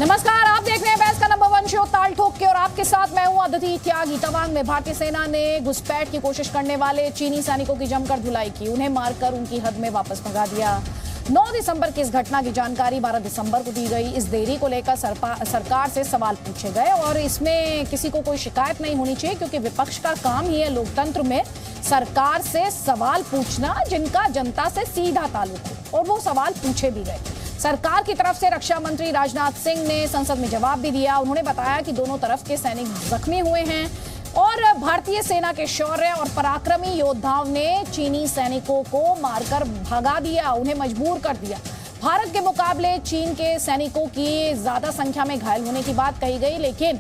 नमस्कार, आप देख रहे हैं बहस का नंबर 1 शो ताल ठोक के और आपके साथ मैं हूं अदिति त्यागी। तवांग में भारतीय सेना ने घुसपैठ की कोशिश करने वाले चीनी सैनिकों की जमकर धुलाई की, उन्हें मारकर उनकी हद में वापस भगा दिया। 9 दिसंबर की इस घटना की जानकारी 12 दिसंबर को दी गई। इस देरी को लेकर सरकार से सवाल पूछे गए और इसमें किसी को कोई शिकायत नहीं होनी चाहिए, क्योंकि विपक्ष का काम ही है लोकतंत्र में सरकार से सवाल पूछना जिनका जनता से सीधा ताल्लुक हो, और वो सवाल पूछे भी गए। सरकार की तरफ से रक्षा मंत्री राजनाथ सिंह ने संसद में जवाब भी दिया। उन्होंने बताया कि दोनों तरफ के सैनिक जख्मी हुए हैं और भारतीय सेना के शौर्य और पराक्रमी योद्धाओं ने चीनी सैनिकों को मारकर भगा दिया, उन्हें मजबूर कर दिया। भारत के मुकाबले चीन के सैनिकों की ज्यादा संख्या में घायल होने की बात कही गई, लेकिन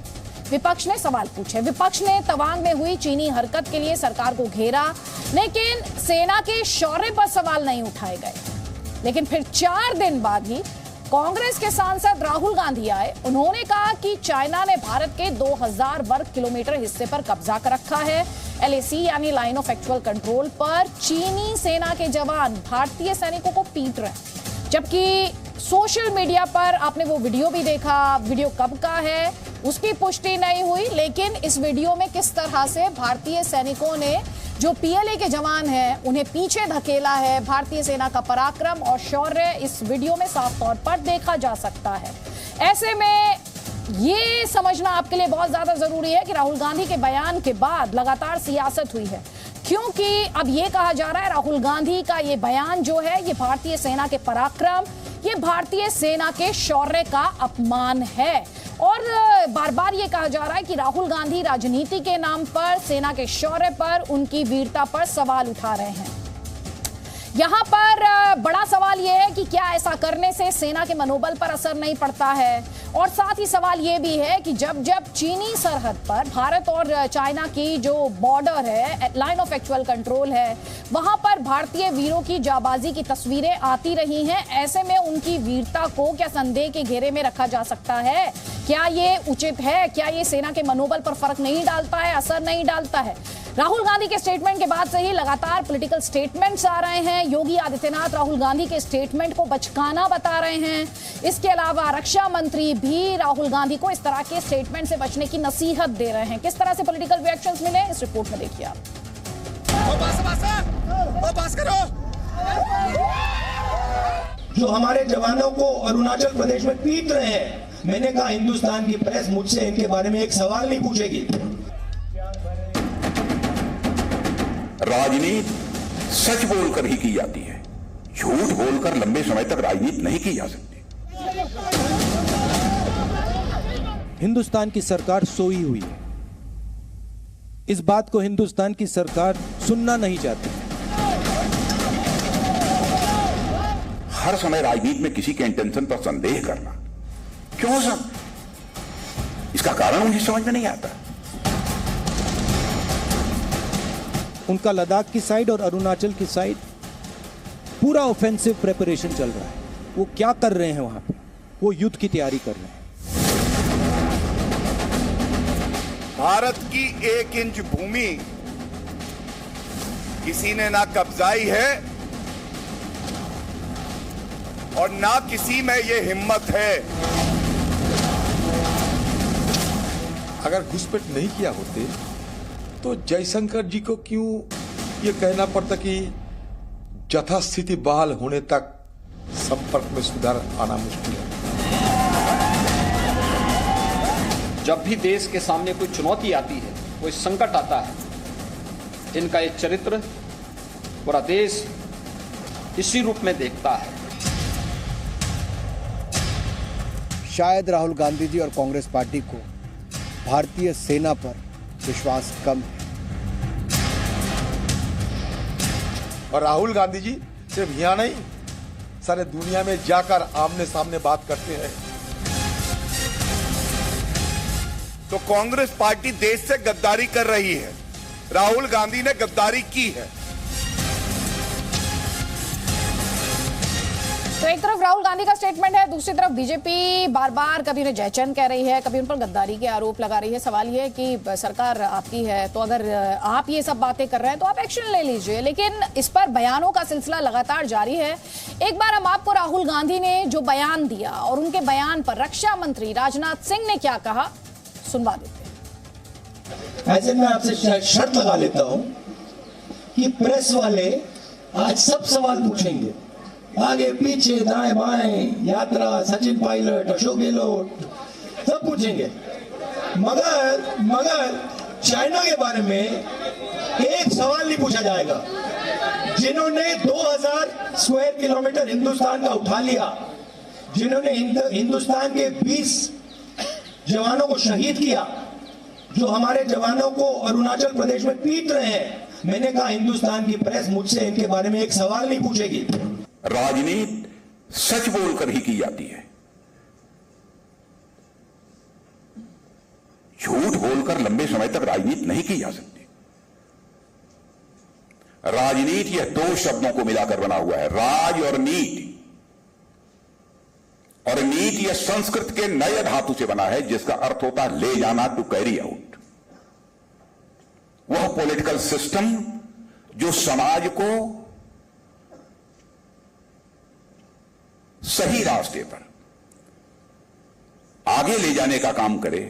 विपक्ष ने सवाल पूछे। विपक्ष ने तवांग में हुई चीनी हरकत के लिए सरकार को घेरा, लेकिन सेना के शौर्य पर सवाल नहीं उठाए गए। लेकिन फिर 4 दिन बाद ही कांग्रेस के सांसद राहुल गांधी आए। उन्होंने कहा कि चाइना ने भारत के 2000 वर्ग किलोमीटर हिस्से पर कब्जा कर रखा है। LAC यानी लाइन ऑफ एक्चुअल कंट्रोल पर चीनी सेना के जवान भारतीय सैनिकों को पीट रहे हैं, जबकि सोशल मीडिया पर आपने वो वीडियो भी देखा। वीडियो कब का है उसकी पुष्टि नहीं हुई, लेकिन इस वीडियो में किस तरह से भारतीय सैनिकों ने, जो PLA के जवान हैं, उन्हें पीछे धकेला है। भारतीय सेना का पराक्रम और शौर्य इस वीडियो में साफ तौर पर देखा जा सकता है। ऐसे में ये समझना आपके लिए बहुत ज्यादा जरूरी है कि राहुल गांधी के बयान के बाद लगातार सियासत हुई है, क्योंकि अब ये कहा जा रहा है राहुल गांधी का ये बयान जो है ये भारतीय सेना के पराक्रम, ये भारतीय सेना के शौर्य का अपमान है। और बार बार ये कहा जा रहा है कि राहुल गांधी राजनीति के नाम पर सेना के शौर्य पर, उनकी वीरता पर सवाल उठा रहे हैं। यहां पर बड़ा सवाल यह है कि क्या ऐसा करने से सेना के मनोबल पर असर नहीं पड़ता है, और साथ ही सवाल यह भी है कि जब जब चीनी सरहद पर भारत और चाइना की जो बॉर्डर है, लाइन ऑफ एक्चुअल कंट्रोल है, वहां पर भारतीय वीरों की जाबाजी की तस्वीरें आती रही हैं। ऐसे में उनकी वीरता को क्या संदेह के घेरे में रखा जा सकता है? क्या ये उचित है? क्या ये सेना के मनोबल पर फर्क नहीं डालता है, असर नहीं डालता है? राहुल गांधी के स्टेटमेंट के बाद से ही लगातार पॉलिटिकल स्टेटमेंट्स आ रहे हैं। योगी आदित्यनाथ राहुल गांधी के स्टेटमेंट को बचकाना बता रहे हैं। इसके अलावा रक्षा मंत्री भी राहुल गांधी को इस तरह के स्टेटमेंट से बचने की नसीहत दे रहे हैं। किस तरह से पॉलिटिकल रिएक्शंस मिले, इस रिपोर्ट में देखिए आप। जो हमारे जवानों को अरुणाचल प्रदेश में पीट रहे हैं, मैंने कहा हिंदुस्तान की प्रेस मुझसे इनके बारे में एक सवाल नहीं पूछेगी। राजनीति सच बोलकर ही की जाती है, झूठ बोलकर लंबे समय तक राजनीति नहीं की जा सकती। हिंदुस्तान की सरकार सोई हुई है। इस बात को हिंदुस्तान की सरकार सुनना नहीं चाहती। हर समय राजनीति में किसी के इंटेंशन पर संदेह करना क्यों सर? इसका कारण मुझे समझ में नहीं आता। उनका लद्दाख की साइड और अरुणाचल की साइड पूरा ऑफेंसिव प्रिपरेशन चल रहा है। वो क्या कर रहे हैं वहां पे? वो युद्ध की तैयारी कर रहे हैं। भारत की 1 इंच भूमि किसी ने ना कब्जाई है और ना किसी में ये हिम्मत है। अगर घुसपैठ नहीं किया होते तो जयशंकर जी को क्यों ये कहना पड़ता कि यथास्थिति बहाल होने तक संपर्क में सुधार आना मुश्किल है। जब भी देश के सामने कोई चुनौती आती है, कोई संकट आता है, इनका एक चरित्र पूरा देश इसी रूप में देखता है। शायद राहुल गांधी जी और कांग्रेस पार्टी को भारतीय सेना पर विश्वास कम है। और राहुल गांधी जी सिर्फ यहाँ नहीं, सारे दुनिया में जाकर आमने सामने बात करते हैं। तो कांग्रेस पार्टी देश से गद्दारी कर रही है, राहुल गांधी ने गद्दारी की है। तो एक तरफ राहुल गांधी का स्टेटमेंट है, दूसरी तरफ बीजेपी बार बार कभी उन्हें जयचंद कह रही है, कभी उन पर गद्दारी के आरोप लगा रही है। सवाल ये है कि सरकार आपकी है, तो अगर आप ये सब बातें कर रहे हैं तो आप एक्शन ले लीजिए, लेकिन इस पर बयानों का सिलसिला लगातार जारी है। एक बार हम आपको राहुल गांधी ने जो बयान दिया और उनके बयान पर रक्षा मंत्री राजनाथ सिंह ने क्या कहा सुनवा देते हैं। ऐसे में आपसे शर्त लगा लेता हूं कि प्रेस वाले आज सब सवाल पूछेंगे, आगे पीछे दाएं बाएं, यात्रा, सचिन पायलट, अशोक गहलोत, सब पूछेंगे, मगर चाइना के बारे में एक सवाल नहीं पूछा जाएगा। जिन्होंने 2000 स्क्वायर किलोमीटर हिंदुस्तान का उठा लिया, जिन्होंने हिंदुस्तान के 20 जवानों को शहीद किया, जो हमारे जवानों को अरुणाचल प्रदेश में पीट रहे हैं, मैंने कहा हिंदुस्तान की प्रेस मुझसे इनके बारे में एक सवाल नहीं पूछेगी। राजनीति सच बोलकर ही की जाती है, झूठ बोलकर लंबे समय तक राजनीति नहीं की जा सकती। राजनीति यह दो शब्दों को मिलाकर बना हुआ है, राज और नीति। और नीति यह संस्कृत के नए धातु से बना है जिसका अर्थ होता है ले जाना, टू कैरी आउट। वह पॉलिटिकल सिस्टम जो समाज को सही रास्ते पर आगे ले जाने का काम करे,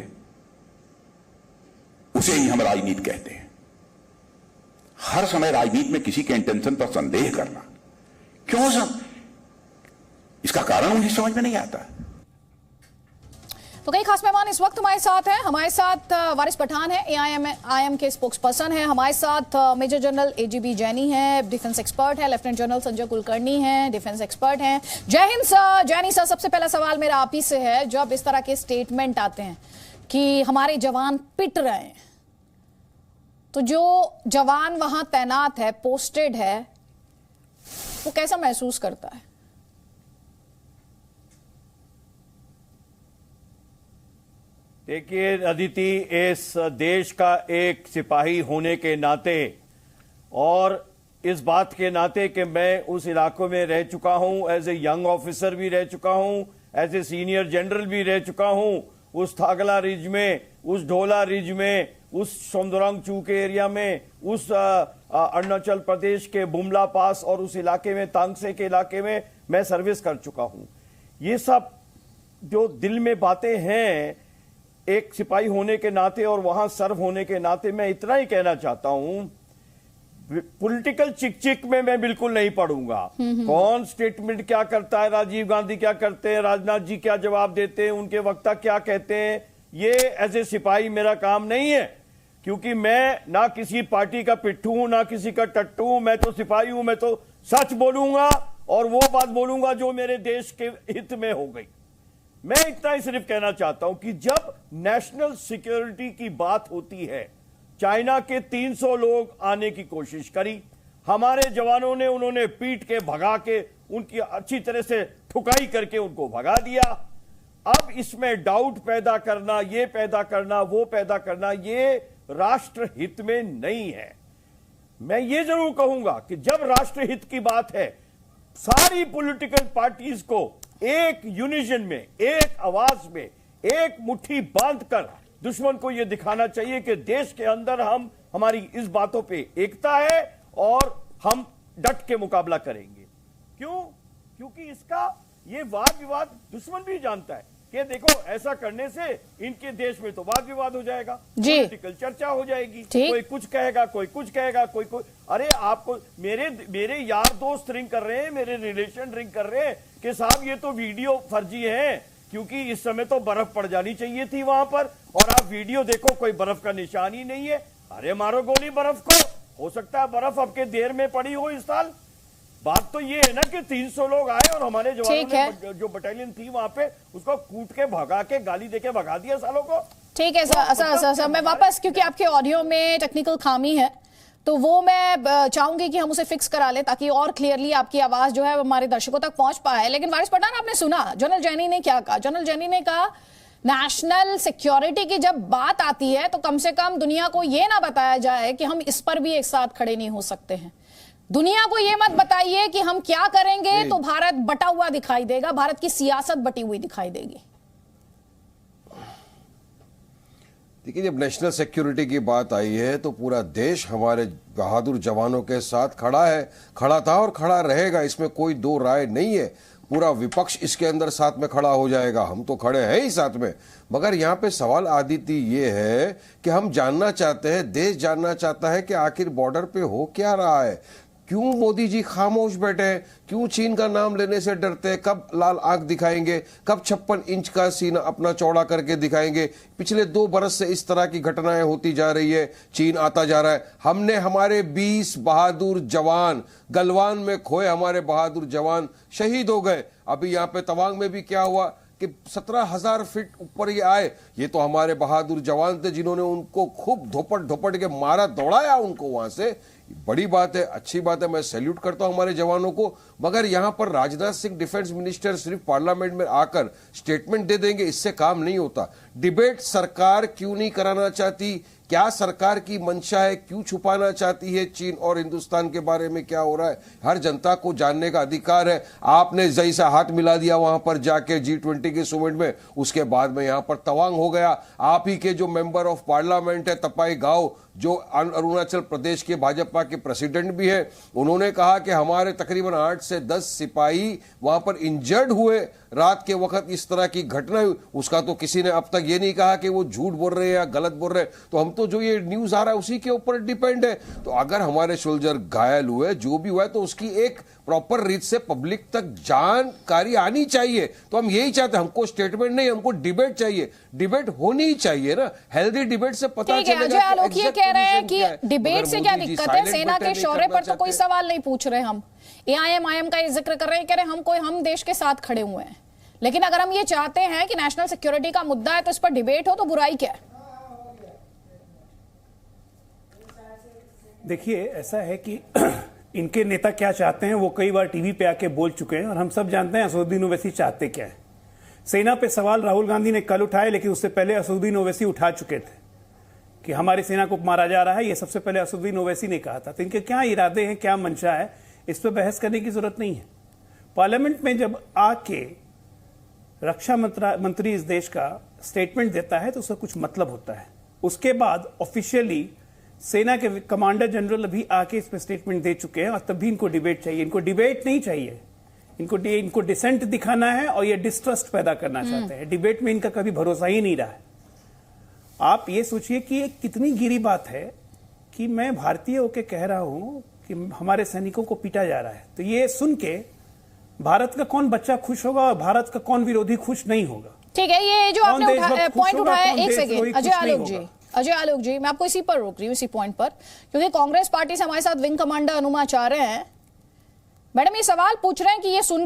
उसे ही हम राजनीति कहते हैं। हर समय राजनीति में किसी के इंटेंशन पर संदेह करना, क्यों सब, इसका कारण मुझे समझ में नहीं आता। तो कई खास मेहमान इस वक्त हमारे साथ हैं। हमारे साथ वारिस पठान है, एआईएम के स्पोक्स पर्सन है। हमारे साथ मेजर जनरल एजीबी जैनी है, डिफेंस एक्सपर्ट है। लेफ्टिनेंट जनरल संजय कुलकर्णी है, डिफेंस एक्सपर्ट हैं। जय हिंद सर। जैनी सर, सबसे पहला सवाल मेरा आप ही से है, जब इस तरह के स्टेटमेंट आते हैं कि हमारे जवान पिट रहे हैं, तो जो जवान वहां तैनात है, पोस्टेड है, वो कैसा महसूस करता है? देखिए अदिति, इस देश का एक सिपाही होने के नाते और इस बात के नाते कि मैं उस इलाकों में रह चुका हूं, एज ए यंग ऑफिसर भी रह चुका हूं, एज ए सीनियर जनरल भी रह चुका हूं, उस थागला रिज में, उस ढोला रिज में, उस सोमदुरांगचू के एरिया में, उस अरुणाचल प्रदेश के बुमला पास और उस इलाके में, तांगसे के इलाके में मैं सर्विस कर चुका हूं। ये सब जो दिल में बातें हैं एक सिपाही होने के नाते और वहां सर्व होने के नाते, मैं इतना ही कहना चाहता हूं, पॉलिटिकल चिक में मैं बिल्कुल नहीं पढ़ूंगा। कौन स्टेटमेंट क्या करता है, राजीव गांधी क्या करते हैं, राजनाथ जी क्या जवाब देते हैं, उनके वक्ता क्या कहते हैं, ये एज ए सिपाही मेरा काम नहीं है, क्योंकि मैं ना किसी पार्टी का पिट्ठू हूं, ना किसी का टट्टू हूं। मैं तो सिपाही हूं, मैं तो सच बोलूंगा और वो बात बोलूंगा जो मेरे देश के हित में हो गई। मैं इतना ही सिर्फ कहना चाहता हूं कि जब नेशनल सिक्योरिटी की बात होती है, चाइना के 300 लोग आने की कोशिश करी, हमारे जवानों ने उन्होंने पीट के भगा के, उनकी अच्छी तरह से ठुकाई करके उनको भगा दिया। अब इसमें डाउट पैदा करना, ये पैदा करना, वो पैदा करना, ये राष्ट्र हित में नहीं है। मैं ये जरूर कहूंगा कि जब राष्ट्र हित की बात है, सारी पॉलिटिकल पार्टीज को एक यूनिजन में, एक आवाज में, एक मुट्ठी बांधकर दुश्मन को यह दिखाना चाहिए कि देश के अंदर हमारी इस बातों पे एकता है और हम डट के मुकाबला करेंगे। क्यों? क्योंकि इसका ये वाद विवाद दुश्मन भी जानता है कि देखो ऐसा करने से इनके देश में तो वाद विवाद हो जाएगा, पॉलिटिकल चर्चा हो जाएगी, कोई कुछ कहेगा, कोई कुछ कहेगा, कोई अरे आपको मेरे यार दोस्त रिंग कर रहे हैं, मेरे रिलेशन रिंग कर रहे हैं कि साहब ये तो वीडियो फर्जी है, क्योंकि इस समय तो बर्फ पड़ जानी चाहिए थी वहां पर, और आप वीडियो देखो कोई बर्फ का निशान ही नहीं है। अरे मारो गोली बर्फ को, हो सकता है बर्फ आपके देर में पड़ी हो इस साल। बात तो ये है ना कि 300 लोग आए और हमारे जवानों ने जो बटालियन थी वहां पे उसको कूट के भगा के, गाली देके भगा दिया सालों को। ठीक है सर, मैं वापस, क्योंकि आपके ऑडियो में टेक्निकल खामी है, तो वो मैं चाहूंगी कि हम उसे फिक्स करा लें ताकि और क्लियरली आपकी आवाज जो है हमारे दर्शकों तक पहुंच पाए। लेकिन वारिस पठान, आपने सुना जनरल जैनी ने क्या कहा? जनरल जैनी ने कहा नेशनल सिक्योरिटी की जब बात आती है तो कम से कम दुनिया को यह ना बताया जाए कि हम इस पर भी एक साथ खड़े नहीं हो सकते हैं। दुनिया को ये मत बताइए कि हम क्या करेंगे तो भारत बटा हुआ दिखाई देगा, भारत की सियासत बटी हुई दिखाई देगी। देखिए, जब नेशनल सिक्योरिटी की बात आई है तो पूरा देश हमारे बहादुर जवानों के साथ खड़ा है, खड़ा था और खड़ा रहेगा, इसमें कोई दो राय नहीं है। पूरा विपक्ष इसके अंदर साथ में खड़ा हो जाएगा, हम तो खड़े हैं ही साथ में। मगर यहाँ पे सवाल आदित्य ये है कि हम जानना चाहते हैं, देश जानना चाहता है कि आखिर बॉर्डर पे हो क्या रहा है। क्यों मोदी जी खामोश बैठे हैं, क्यों चीन का नाम लेने से डरते हैं, कब लाल आंख दिखाएंगे, कब 56 इंच का सीना अपना चौड़ा करके दिखाएंगे। पिछले 2 बरस से इस तरह की घटनाएं होती जा रही है, चीन आता जा रहा है। हमने हमारे 20 बहादुर जवान, गलवान में खोए हमारे बहादुर जवान शहीद हो गए। अभी यहाँ पे तवांग में भी क्या हुआ कि 17,000 फीट ऊपर ये आए, ये तो हमारे बहादुर जवान थे जिन्होंने उनको खूब धोपट के मारा, दौड़ाया उनको वहां से। बड़ी बात है, अच्छी बात है, मैं सैल्यूट करता हूं हमारे जवानों को। मगर यहां पर राजनाथ सिंह डिफेंस मिनिस्टर सिर्फ पार्लियामेंट में आकर स्टेटमेंट दे देंगे, इससे काम नहीं होता। डिबेट सरकार क्यों नहीं कराना चाहती, क्या सरकार की मंशा है, क्यों छुपाना चाहती है चीन और हिंदुस्तान के बारे में क्या हो रहा है, हर जनता को जानने का अधिकार है। आपने जैसा हाथ मिला दिया वहां पर जाके G20 के सुमिट में, उसके बाद में यहां पर तवांग हो गया। आप ही के जो मेंबर ऑफ पार्लियामेंट है तपाई गाओ, जो अरुणाचल प्रदेश के भाजपा के प्रेसिडेंट भी है, उन्होंने कहा कि हमारे तकरीबन 8 से 10 सिपाही वहां पर इंजर्ड हुए रात के वक्त, इस तरह की घटना हुई। उसका तो किसी ने अब तक ये नहीं कहा कि वो झूठ बोल रहे हैं या गलत बोल रहे हैं। तो हम तो जो ये न्यूज आ रहा है उसी के ऊपर डिपेंड है। तो अगर हमारे सोल्जर घायल हुए, जो भी हुआ, तो उसकी एक प्रॉपर रीत से पब्लिक तक जानकारी आनी चाहिए। तो हम यही चाहते हैं, हमको स्टेटमेंट नहीं, हमको डिबेट चाहिए। डिबेट होनी ही चाहिए ना, हेल्दी डिबेट से पता चलेगा। लोग ये कह रहे हैं कि डिबेट से क्या दिक्कत है, सेना के शौर्य पर तो कोई सवाल नहीं पूछ रहे। हम AIM का ये जिक्र कर रहे हैं, कह रहे हैं हम देश के साथ खड़े हुए हैं। लेकिन अगर हम ये चाहते हैं कि नेशनल सिक्योरिटी का मुद्दा है तो इस पर डिबेट हो, तो बुराई क्या है? देखिए, ऐसा है कि इनके नेता क्या चाहते हैं वो कई बार टीवी पे आके बोल चुके हैं, और हम सब जानते हैं असदुद्दीन ओवैसी चाहते क्या है। सेना पे सवाल राहुल गांधी ने कल उठाए, लेकिन उससे पहले असदुद्दीन ओवैसी उठा चुके थे कि हमारी सेना को मारा जा रहा है। ये सबसे पहले असदुद्दीन ओवैसी ने कहा था। तो इनके क्या इरादे हैं, क्या मंशा है, इस पर बहस करने की जरूरत नहीं है। पार्लियामेंट में जब आके रक्षा मंत्री इस देश का स्टेटमेंट देता है तो उसका कुछ मतलब होता है। उसके बाद ऑफिशियली सेना के कमांडर जनरल भी आके इस पर स्टेटमेंट दे चुके हैं, और तब भी इनको डिबेट चाहिए। इनको डिबेट नहीं चाहिए, इनको डिसेंट दिखाना है, और ये डिस्ट्रस्ट पैदा करना चाहते हैं। डिबेट में इनका कभी भरोसा ही नहीं रहा है। आप ये सोचिए कि ये कितनी गिरी बात है कि मैं भारतीय होकर कह रहा हूं कि हमारे सैनिकों को पीटा जा रहा है। तो ये सुन के भारत का कौन बच्चा खुश होगा और भारत का कौन विरोधी खुश नहीं होगा? ठीक है, ये जो आपने पॉइंट उठाया, एक सेकेंड अजय आलोक जी, मैं आपको इसी पर रोक रही हूँ, इसी पॉइंट पर, क्योंकि कांग्रेस पार्टी से हमारे साथ विंग कमांडर अनुमाचार्य हैं। मैडम ये सवाल पूछ रहे हैं कि ये सुन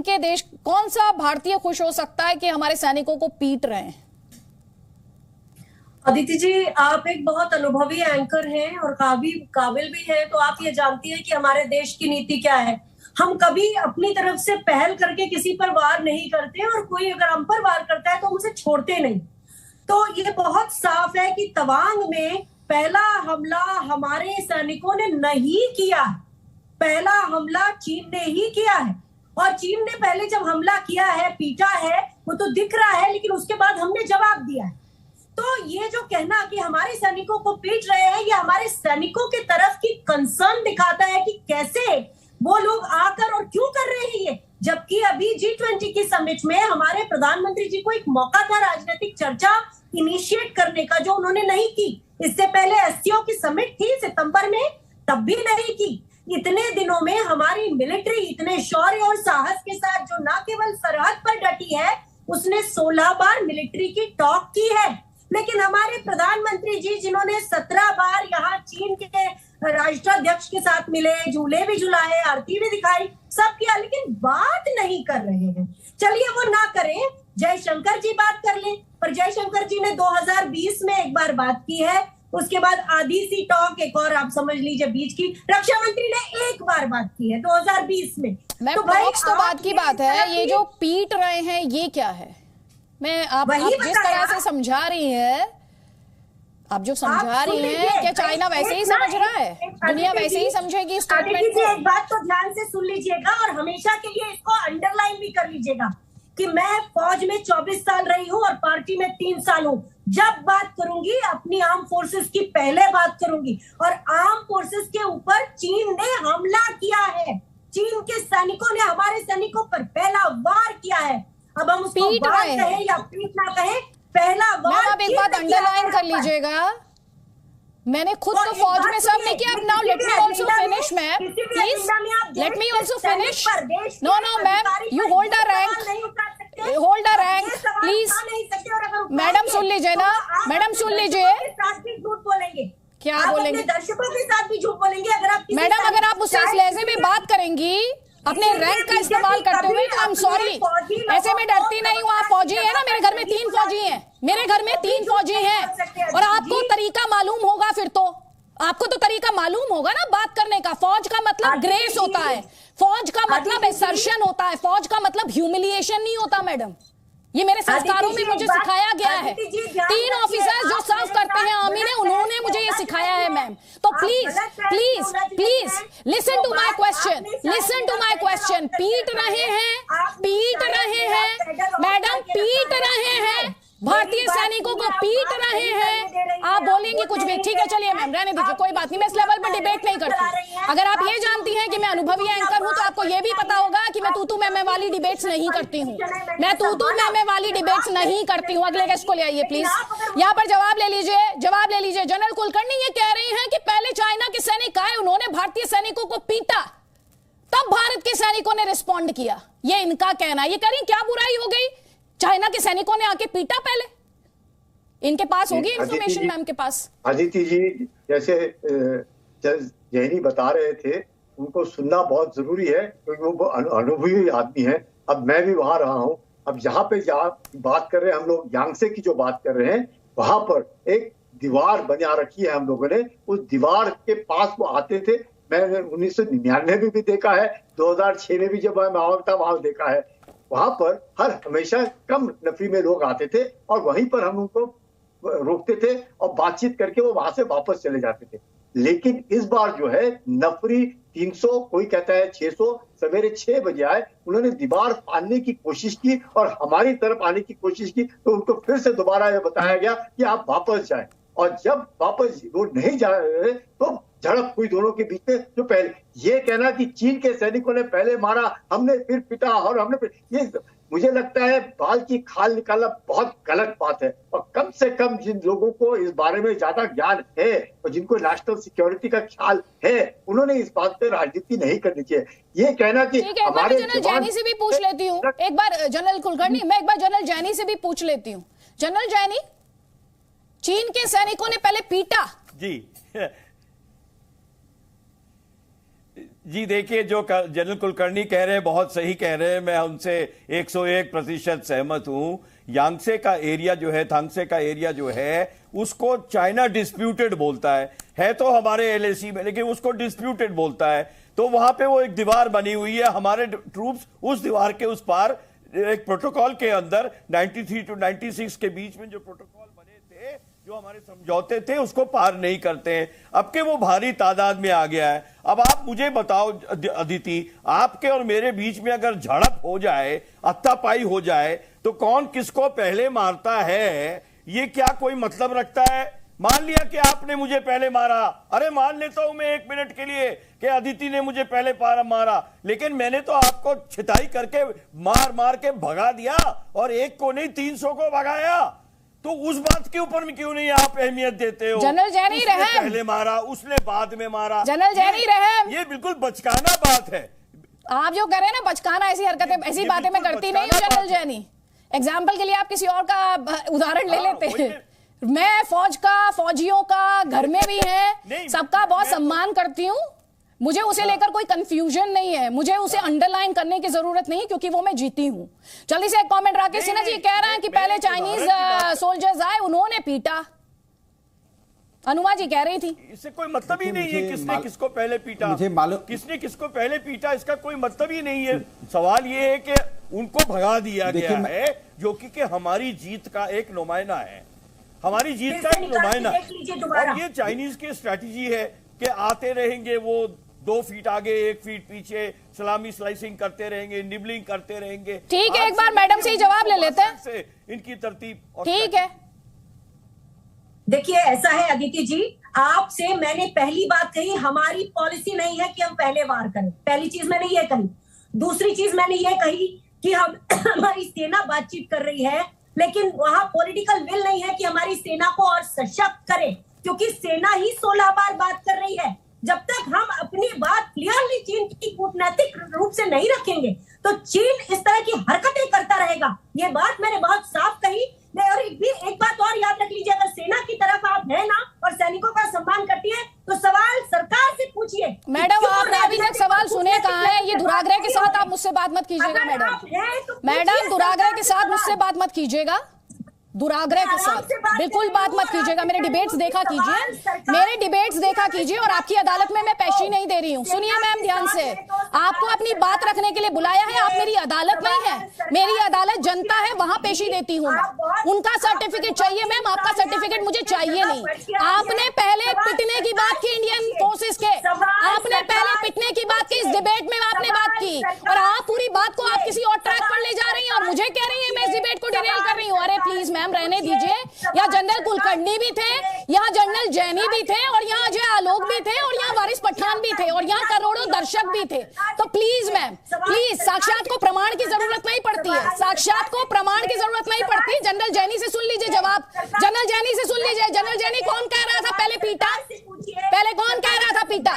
के देश कौन सा भारतीय खुश हो सकता है कि हमारे सैनिकों को पीट रहे हैं? अदिति जी, आप एक बहुत अनुभवी एंकर हैं और काबिल भी हैं, तो आप ये जानती हैं कि हमारे देश की नीति क्या है। हम कभी अपनी तरफ से पहल करके किसी पर वार नहीं करते, और कोई अगर हम पर वार करता है तो हम उसे छोड़ते नहीं। तो ये बहुत साफ है कि तवांग में पहला हमला हमारे सैनिकों ने नहीं किया, पहला हमला चीन ने ही किया है। और चीन ने पहले जब हमला किया है, पीटा है, वो तो दिख रहा है, लेकिन उसके बाद हमने जवाब दिया है। तो ये जो कहना कि हमारे सैनिकों को पीट रहे हैं, ये हमारे सैनिकों के तरफ की कंसर्न दिखाता है कि कैसे वो लोग आकर और क्यों कर रहे हैं ये। जबकि अभी G20 की समिट में हमारे प्रधानमंत्री जी को एक मौका था राजनीतिक चर्चा इनिशिएट करने का, जो उन्होंने नहीं की। इससे पहले SCO की समिट थी सितंबर में, तब भी नहीं की। इतने दिनों में हमारी मिलिट्री इतने शौर्य और साहस के साथ जो न केवल सरहद पर डटी है, उसने 16 बार मिलिट्री की टॉक की है। लेकिन हमारे प्रधानमंत्री जी, जिन्होंने 17 बार यहाँ चीन के राष्ट्राध्यक्ष के साथ मिले, झूले भी झुलाए, आरती भी दिखाई, सब किया, लेकिन बात नहीं कर रहे हैं। चलिए वो ना करें, जयशंकर जी बात कर लें। पर जयशंकर जी ने 2020 में एक बार बात की है, उसके बाद आधी सी टॉक एक और आप समझ लीजिए बीच की, रक्षा मंत्री ने एक बार बात की है 2020 में। तो भाई तो बात की बात है, ये जो पीट रहे हैं ये क्या है? मैं आप जिस तरह से समझा रही है, आप जो समझा रही हैं, क्या चाइना वैसे ही समझ रहा है? दुनिया वैसे ही समझेगी स्टेटमेंट को? एक बात तो ध्यान से सुन लीजिएगा और हमेशा के लिए इसको अंडरलाइन भी कर लीजिएगा कि मैं फौज में 24 साल रही हूँ और पार्टी में 3 साल हूँ। जब बात करूंगी अपनी आर्म फोर्सेस की पहले बात करूंगी, और आर्म फोर्सेस के ऊपर चीन ने हमला किया है। चीन के सैनिकों ने हमारे सैनिकों पर पहला वार किया है। अब हम उसको वार कहें या पीट ना कहें, पहला वार। आप एक बात अंडरलाइन कर लीजिएगा, मैंने खुद तो फौज में सर्व नहीं किया। Now let me also finish ma'am, please let me also finish. No no ma'am, you hold a rank, hold a rank please. Madam सुन लीजिए ना, मैडम सुन लीजिए। झूठ बोलेंगे, क्या बोलेंगे? दर्शकों के साथ भी झूठ बोलेंगे अगर आप। मैडम अगर आप मुझसे इस लहजे में बात करेंगी अपने रैंक का इस्तेमाल करते हुए, तो आई एम सॉरी, ऐसे में डरती नहीं हूँ। आप फौजी है ना, मेरे घर में 3 फौजी हैं, मेरे घर में 3 फौजी हैं, और आपको तरीका मालूम होगा, फिर तो आपको तो तरीका मालूम होगा ना बात करने का। फौज का मतलब ग्रेस होता है, फौज का मतलब एसर्शन होता है, फौज का मतलब ह्यूमिलिएशन नहीं होता मैडम। ये मेरे संस्कारों में मुझे सिखाया गया है। 3 ऑफिसर्स जो सर्व करते हैं आर्मी ने, उन्होंने मुझे ये सिखाया है मैम। तो please please please listen to my question, listen to my question. पीट रहे हैं, पीट रहे हैं मैडम, पीट रहे हैं भारतीय सैनिकों को, पीट रहे हैं। आप बोलेंगे कुछ भी, ठीक है चलिए मैम, रहने दीजिए, कोई बात नहीं, मैं इस लेवल पर डिबेट नहीं करती। अगर आप ये जानती हैं कि मैं अनुभवी एंकर हूं, तो आपको ये भी पता होगा कि मैं तू मैं वाली डिबेट्स नहीं करती हूँ, मैं तू मैं वाली डिबेट्स नहीं करती हूँ। अगले गेस्ट को ले आइए प्लीज, यहाँ पर जवाब ले लीजिए, जवाब ले लीजिए। जनरल कुलकर्णी ये कह रही हैं कि पहले चाइना के सैनिक आए, उन्होंने भारतीय सैनिकों को पीटा, तब भारत के सैनिकों ने रिस्पॉन्ड किया, ये इनका कहना है। ये कह रही क्या बुराई हो गई, चाइना के सैनिकों ने आके पीटा पहले? इनके पास होगी इंफॉर्मेशन मैम के पास। अदिति जी, जैसे जैनी बता रहे थे, उनको सुनना बहुत जरूरी है क्योंकि वो अनुभवी आदमी है। अब मैं भी वहां रहा हूं। अब यहाँ पे बात कर रहे हैं हम लोग, यांगसे की जो बात कर रहे हैं, वहां पर एक दीवार बना रखी है हम लोगों ने। उस दीवार के पास वो आते थे, मैंने 1999 में भी देखा है, 2006 में भी जब मैं वहां था वहां देखा है। वहां पर हमेशा कम नफरी में लोग आते थे और वहीं पर हम उनको रोकते थे और बातचीत करके वो वहां से वापस चले जाते थे। लेकिन इस बार जो है नफरी 300, कोई कहता है 600, सवेरे 6 बजे आए, उन्होंने दीवार फाड़ने की कोशिश की और हमारी तरफ आने की कोशिश की, तो उनको फिर से दोबारा यह बताया गया कि आप वापस जाएं। और जब वापस वो नहीं जा रहे तो झड़प हुई दोनों के बीच में। जो पहले ये कहना कि चीन के सैनिकों ने पहले मारा, हमने फिर पिटा और हमने फिर, ये मुझे लगता है बाल की खाल निकालना बहुत गलत बात है। और कम से कम जिन लोगों को इस बारे में ज्यादा ज्ञान है और जिनको नेशनल सिक्योरिटी का ख्याल है, उन्होंने इस बात पे राजनीति नहीं करनी चाहिए। ये कहना कि हमारे जनरल जैनी से भी पूछ लेती हूँ एक बार, जनरल कुलकर्णी, मैं एक बार जनरल जैनी से भी पूछ लेती हूँ। जनरल जैनी, चीन के सैनिकों ने पहले पीटा जी देखिए, जो जनरल कुलकर्णी कह रहे हैं बहुत सही कह रहे हैं, मैं उनसे 101% सहमत हूं। यांगसे का एरिया जो है, थांगसे का एरिया जो है, उसको चाइना डिस्प्यूटेड बोलता है तो हमारे एलएसी में, लेकिन उसको डिस्प्यूटेड बोलता है। तो वहां पे वो एक दीवार बनी हुई है, हमारे ट्रूप्स उस दीवार के उस पार एक प्रोटोकॉल के अंदर 93 to 96 के बीच में जो प्रोटोकॉल बने थे, जो हमारे समझौते थे, उसको पार नहीं करते हैं। अब के वो भारी तादाद में आ गया है। अब आप मुझे बताओ अदिति, आपके और मेरे बीच में अगर झड़प हो जाए, हत्थापाई हो जाए, तो कौन किसको पहले मारता है, ये क्या कोई मतलब रखता है? मान लिया कि आपने मुझे पहले मारा, अरे मान लेता हूं मैं 1 मिनट के लिए कि अदिति ने मुझे पहले मारा, लेकिन मैंने तो आपको छिताई करके मार मार के भगा दिया और एक को नहीं 300 को भगाया। तो उस बात के ऊपर में क्यों नहीं आप अहमियत देते हो? जनरल जैनी रहम पहले मारा, उसने बाद में मारा। जनरल जैनी रहम, ये बिल्कुल बचकाना बात है। आप जो कह रहे हैं ना बचकाना, ऐसी हरकतें, ऐसी बातें मैं करती नहीं हूँ जनरल जैनी। एग्जाम्पल के लिए आप किसी और का उदाहरण ले लेते हैं। मैं फौज का, फौजियों का घर में भी है, सबका बहुत सम्मान करती हूँ, मुझे उसे लेकर कोई कंफ्यूजन नहीं है, मुझे उसे अंडरलाइन करने की जरूरत नहीं, क्योंकि वो मैं जीती हूं। जल्दी से एक कमेंट, राकेश सिन्हा जी कह रहे हैं कि पहले चाइनीज सोल्जर्स आए, उन्होंने पीटा। अनुमा जी कह रही थी, इससे कोई मतलब ही नहीं है किसने किसको पहले पीटा, किसने किसको पहले पीटा, इसका कोई मतलब ही नहीं है। सवाल ये है कि उनको भगा दिया गया है, जो कि हमारी जीत का एक नुमाइंदा है। हमारी जीत का एक नुमाइंदा। और ये चाइनीज की स्ट्रैटेजी है कि आते रहेंगे वो 2 फीट आगे 1 फीट पीछे, सलामी स्लाइसिंग करते रहेंगे, निबलिंग करते रहेंगे। ठीक है, एक बार मैडम से ही जवाब ले लेते हैं इनकी तरतीब। ठीक है, देखिए ऐसा है अदिति जी, आपसे मैंने पहली बात कही, हमारी पॉलिसी नहीं है कि हम पहले वार करें। पहली चीज मैंने ये कही। दूसरी चीज मैंने ये कही कि हम हमारी सेना बातचीत कर रही है, लेकिन वहां पॉलिटिकल विल नहीं है कि हमारी सेना को और सशक्त करें, क्योंकि सेना ही 16 बार बात कर रही है। जब तक हम अपनी बात क्लियरली चीन की कूटनैतिक रूप से नहीं रखेंगे तो चीन इस तरह की हरकतें करता रहेगा। ये बात मैंने बहुत साफ कही। और एक बात और याद रख लीजिए, अगर सेना की तरफ आप है ना और सैनिकों का सम्मान करती है तो सवाल सरकार से पूछिए। मैडम आपने अभी तक सवाल सुने कहाँ है? ये दुराग्रह के साथ आप मुझसे बात मत कीजिएगा मैडम। मैडम दुराग्रह के साथ मुझसे बात मत कीजिएगा, दुराग्रह के साथ बिल्कुल बात मत कीजिएगा। मेरे डिबेट्स देखा कीजिए, मेरे डिबेट्स देखा कीजिए, और आपकी अदालत में मैं पेशी नहीं दे रही हूँ। सुनिए मैम ध्यान से, आपको अपनी बात रखने के लिए बुलाया है, आप मेरी अदालत नहीं है। मेरी अदालत जनता है, वहां पेशी देती हूँ मैं। उनका सर्टिफिकेट चाहिए मैम, आपका सर्टिफिकेट मुझे चाहिए नहीं। आपने पहले पिटने की बात की इंडियन फोर्सेस के, आपने पहले पिटने की बात की, इस डिबेट में आपने बात की, और आप पूरी बात को आप किसी और ट्रैक पर ले जा रही हैं और मुझे कह रही है मैं इस डिबेट को डिरेल कर रही हूँ। अरे प्लीज मैम रहने दीजिए। यहाँ जनरल कुलकर्णी भी थे, यहाँ जनरल जैनी भी थे, और यहाँ जो आलोक भी थे, और यहाँ वारिस पठान भी थे, और यहाँ करोड़ों दर्शक भी थे। तो प्लीज मैम, प्लीज, साक्षात को प्रमाण की जरूरत नहीं पड़ती है, साक्षात को प्रमाण की जरूरत नहीं पड़ती। जनरल जैनी से सुन लीजिए जवाब, जनरल जैनी से सुन लीजिए। जनरल जैनी कौन कह रहा था पहले पीटा? पहले कौन कह रहा था पीटा?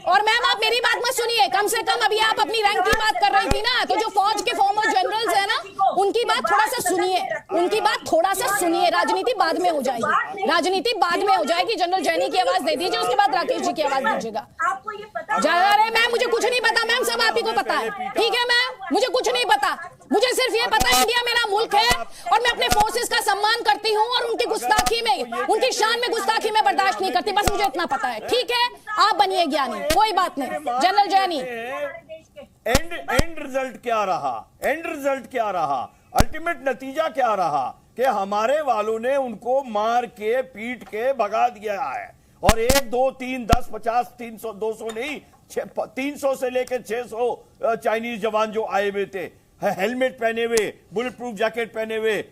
और मैम आप मेरी बात मत सुनिए, कम से कम अभी आप अपनी रैंक की बात कर रही थी ना, तो जो फौज के फॉर्मर जनरल्स है ना, उनकी बात थोड़ा सा सुनिए, उनकी बात थोड़ा सा सुनिए। राजनीति बाद में हो जाएगी, राजनीति बाद में हो जाएगी। जनरल जैनी की आवाज दे दीजिए, उसके बाद राकेश जी की आवाज दीजिएगा। अरे मैम मुझे कुछ नहीं पता मैम, सब आप ही को पता है। ठीक है मैम, मुझे कुछ नहीं पता, मुझे सिर्फ ये पता है इंडिया मेरा मुल्क है और मैं अपने फोर्सेस का सम्मान करती हूँ और उनकी गुस्ताखी में, उनकी शान में गुस्ताखी में बर्दाश्त नहीं करती। बस मुझे इतना पता है। ठीक है, आप बनिए ज्ञानी, कोई बात नहीं। जनरल जैनी, एंड रिजल्ट क्या रहा? एंड रिजल्ट क्या रहा? अल्टीमेट नतीजा क्या रहा? कि हमारे वालों ने उनको मार के पीट के भगा दिया है। और 1 2 3 10 50 300 200 नहीं, 300 से लेकर 600 चाइनीज जवान जो आए हुए थे, हेलमेट पहने हुए, बुलेट प्रूफ जैकेट पहने हुए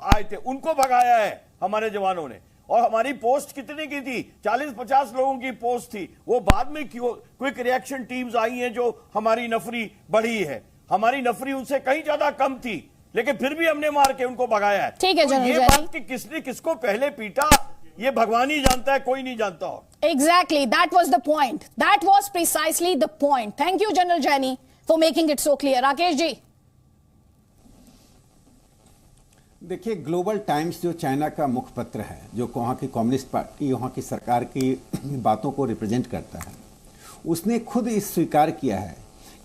आए थे, उनको भगाया है हमारे जवानों ने। और हमारी पोस्ट कितने की थी? 40-50 लोगों की पोस्ट थी। वो बाद में क्यों क्विक रिएक्शन टीम्स आई हैं जो हमारी नफरी बढ़ी है। हमारी नफरी उनसे कहीं ज्यादा कम थी, लेकिन फिर भी हमने मार के उनको भगाया है। ठीक है, तो ये बात कि किसने किसको पहले पीटा, ये भगवान ही जानता है, कोई नहीं जानता। Exactly, that was the point. That was precisely the point. Thank you, General Jaini, for making it so clear. Rakesh ji, देखिए, ग्लोबल टाइम्स जो चाइना का मुखपत्र है, जो वहाँ की कम्युनिस्ट पार्टी, वहाँ की सरकार की बातों को रिप्रेजेंट करता है, उसने खुद इस स्वीकार किया है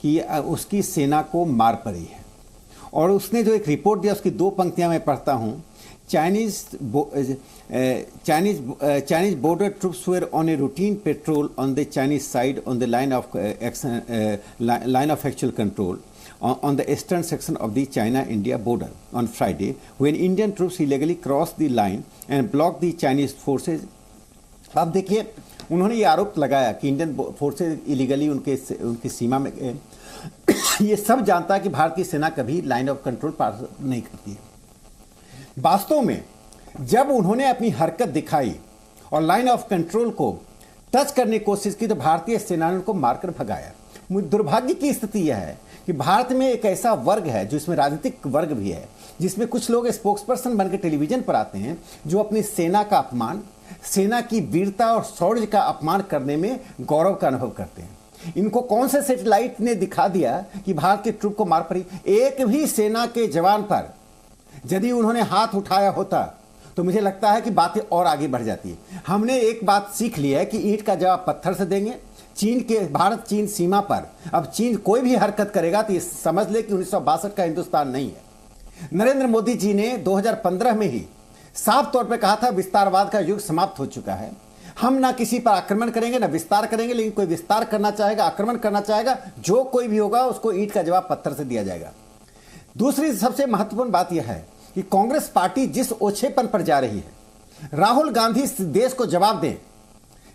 कि उसकी सेना को मार पड़ी है। और उसने जो एक रिपोर्ट दिया, उसकी 2 पंक्तियां मैं पढ़ता हूँ। Chinese border troops were on a routine patrol on the Chinese side on the line of actual control on the eastern section of the China-India border on Friday, when Indian troops illegally crossed the line and blocked the Chinese forces. अब देखिए, उन्होंने ये आरोप लगाया कि Indian forces illegally उनकी सीमा में ये सब जानता है कि भारतीय सेना कभी लाइन ऑफ कंट्रोल पार नहीं करती है। वास्तव में जब उन्होंने अपनी हरकत दिखाई और लाइन ऑफ कंट्रोल को टच करने की कोशिश की, तो भारतीय सेना ने उनको मारकर भगाया। दुर्भाग्य की स्थिति यह है कि भारत में एक ऐसा वर्ग है, जिसमें राजनीतिक वर्ग भी है, जिसमें कुछ लोग स्पोक्सपर्सन बनकर टेलीविजन पर आते हैं, जो अपनी सेना का अपमान, सेना की वीरता और शौर्य का अपमान करने में गौरव का अनुभव करते हैं। इनको कौन से सैटेलाइट ने दिखा दिया कि भारत के ट्रूप को मार पड़ी? एक भी सेना के जवान पर यदि उन्होंने हाथ उठाया होता तो मुझे लगता है कि बातें और आगे बढ़ जाती है। हमने एक बात सीख ली है कि ईंट का जवाब पत्थर से देंगे। चीन के, भारत चीन सीमा पर अब चीन कोई भी हरकत करेगा तो ये समझ ले कि 1962 का हिंदुस्तान नहीं है। नरेंद्र मोदी जी ने 2015 में ही साफ तौर पर कहा था विस्तारवाद का युग समाप्त हो चुका है, हम ना किसी पर आक्रमण करेंगे ना विस्तार करेंगे, लेकिन कोई विस्तार करना चाहेगा, आक्रमण करना चाहेगा, जो कोई भी होगा उसको ईंट का जवाब पत्थर से दिया जाएगा। दूसरी सबसे महत्वपूर्ण बात यह है कि कांग्रेस पार्टी जिस ओछेपन पर जा रही है, राहुल गांधी इस देश को जवाब दें।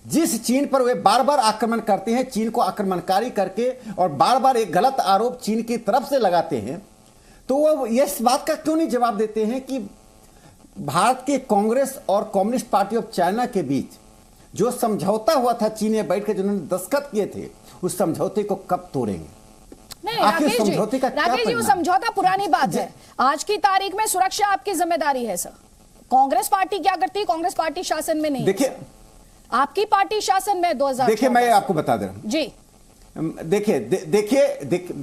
जिस चीन पर वे बार बार आक्रमण करते हैं, चीन को आक्रमणकारी करके और बार बार एक गलत आरोप चीन की तरफ से लगाते हैं, तो वो इस बात का क्यों नहीं जवाब देते हैं कि भारत के कांग्रेस और कम्युनिस्ट पार्टी ऑफ चाइना के बीच जो समझौता हुआ था चीन में बैठ कर जिन्होंने दस्तखत किए थे, उस समझौते को कब तोड़ेंगे? नहीं राकेश जी वो समझौता पुरानी बात है। आज की तारीख में सुरक्षा आपकी जिम्मेदारी है सर। कांग्रेस पार्टी क्या करती है? कांग्रेस पार्टी शासन में नहीं। देखिए आपकी पार्टी शासन में 2000। देखिए मैं आपको बता दे रहा हूं जी।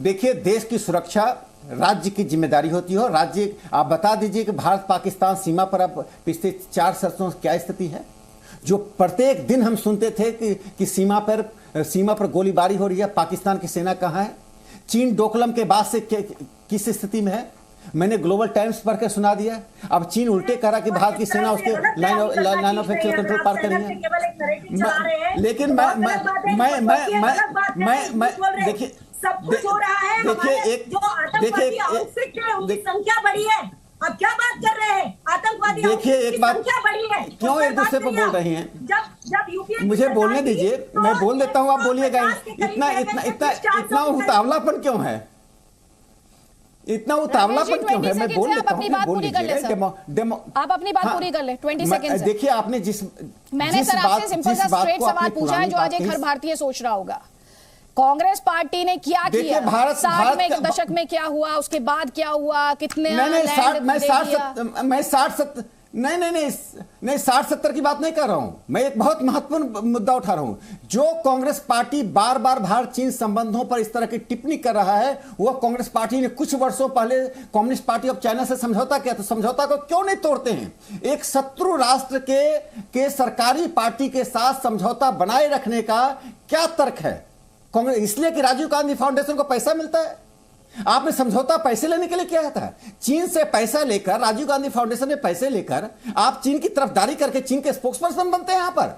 देखिए देश की सुरक्षा राज्य की जिम्मेदारी होती है। राज्य आप बता दीजिए कि भारत पाकिस्तान सीमा पर अब पिछले 4 वर्षों से क्या स्थिति है? जो प्रत्येक दिन हम सुनते थे कि सीमा पर गोलीबारी हो रही है, पाकिस्तान की सेना कहां है? चीन डोकलम के बाद से किस स्थिति में है? मैंने ग्लोबल टाइम्स पढ़ के सुना दिया। अब चीन उल्टे कह रहा कि भारत की सेना उसके लाइन ऑफ एक्चुअल कंट्रोल पार कर रही है। लेकिन मैं देखिए संख्या बढ़ी है। अब क्या बात कर रहे हैं? आतंकवादी देखिए एक बात, क्यों एक दूसरे पर बोल रही हैं? जब मुझे बोलने दीजिए, मैं बोल देता हूं, आप बोलिएगा। इतना उतावलापन क्यों है? इतना उतावलापन क्यों है? मैं बोल देता हूं, बोल लीजिए। आप अपनी बात पूरी कर ले 20 सेकंड। देखिए आपने मैंने सर आपसे सिंपल सा स्ट्रेट सवाल पूछा है जो आज एक हर भारतीय सोच रहा होगा। कांग्रेस पार्टी ने क्या किया? भारत में एक दशक में क्या हुआ, उसके बाद क्या हुआ, कितने मैं 60-70 की बात नहीं कर रहा हूं। मैं एक बहुत महत्वपूर्ण मुद्दा उठा रहा हूं। जो कांग्रेस पार्टी बार बार भारत चीन संबंधों पर इस तरह की टिप्पणी कर रहा है, वह कांग्रेस पार्टी ने कुछ वर्षों पहले कम्युनिस्ट पार्टी ऑफ चाइना से समझौता किया। तो समझौता को क्यों नहीं तोड़ते हैं? एक शत्रु राष्ट्र के सरकारी पार्टी के साथ समझौता बनाए रखने का क्या तर्क है? कांग्रेस इसलिए कि राजीव गांधी फाउंडेशन को पैसा मिलता है। आपने समझौता पैसे लेने के लिए किया था। चीन से पैसा लेकर, राजीव गांधी फाउंडेशन में पैसे लेकर आप चीन की तरफदारी करके चीन के स्पोक्सपर्सन बनते हैं। यहां पर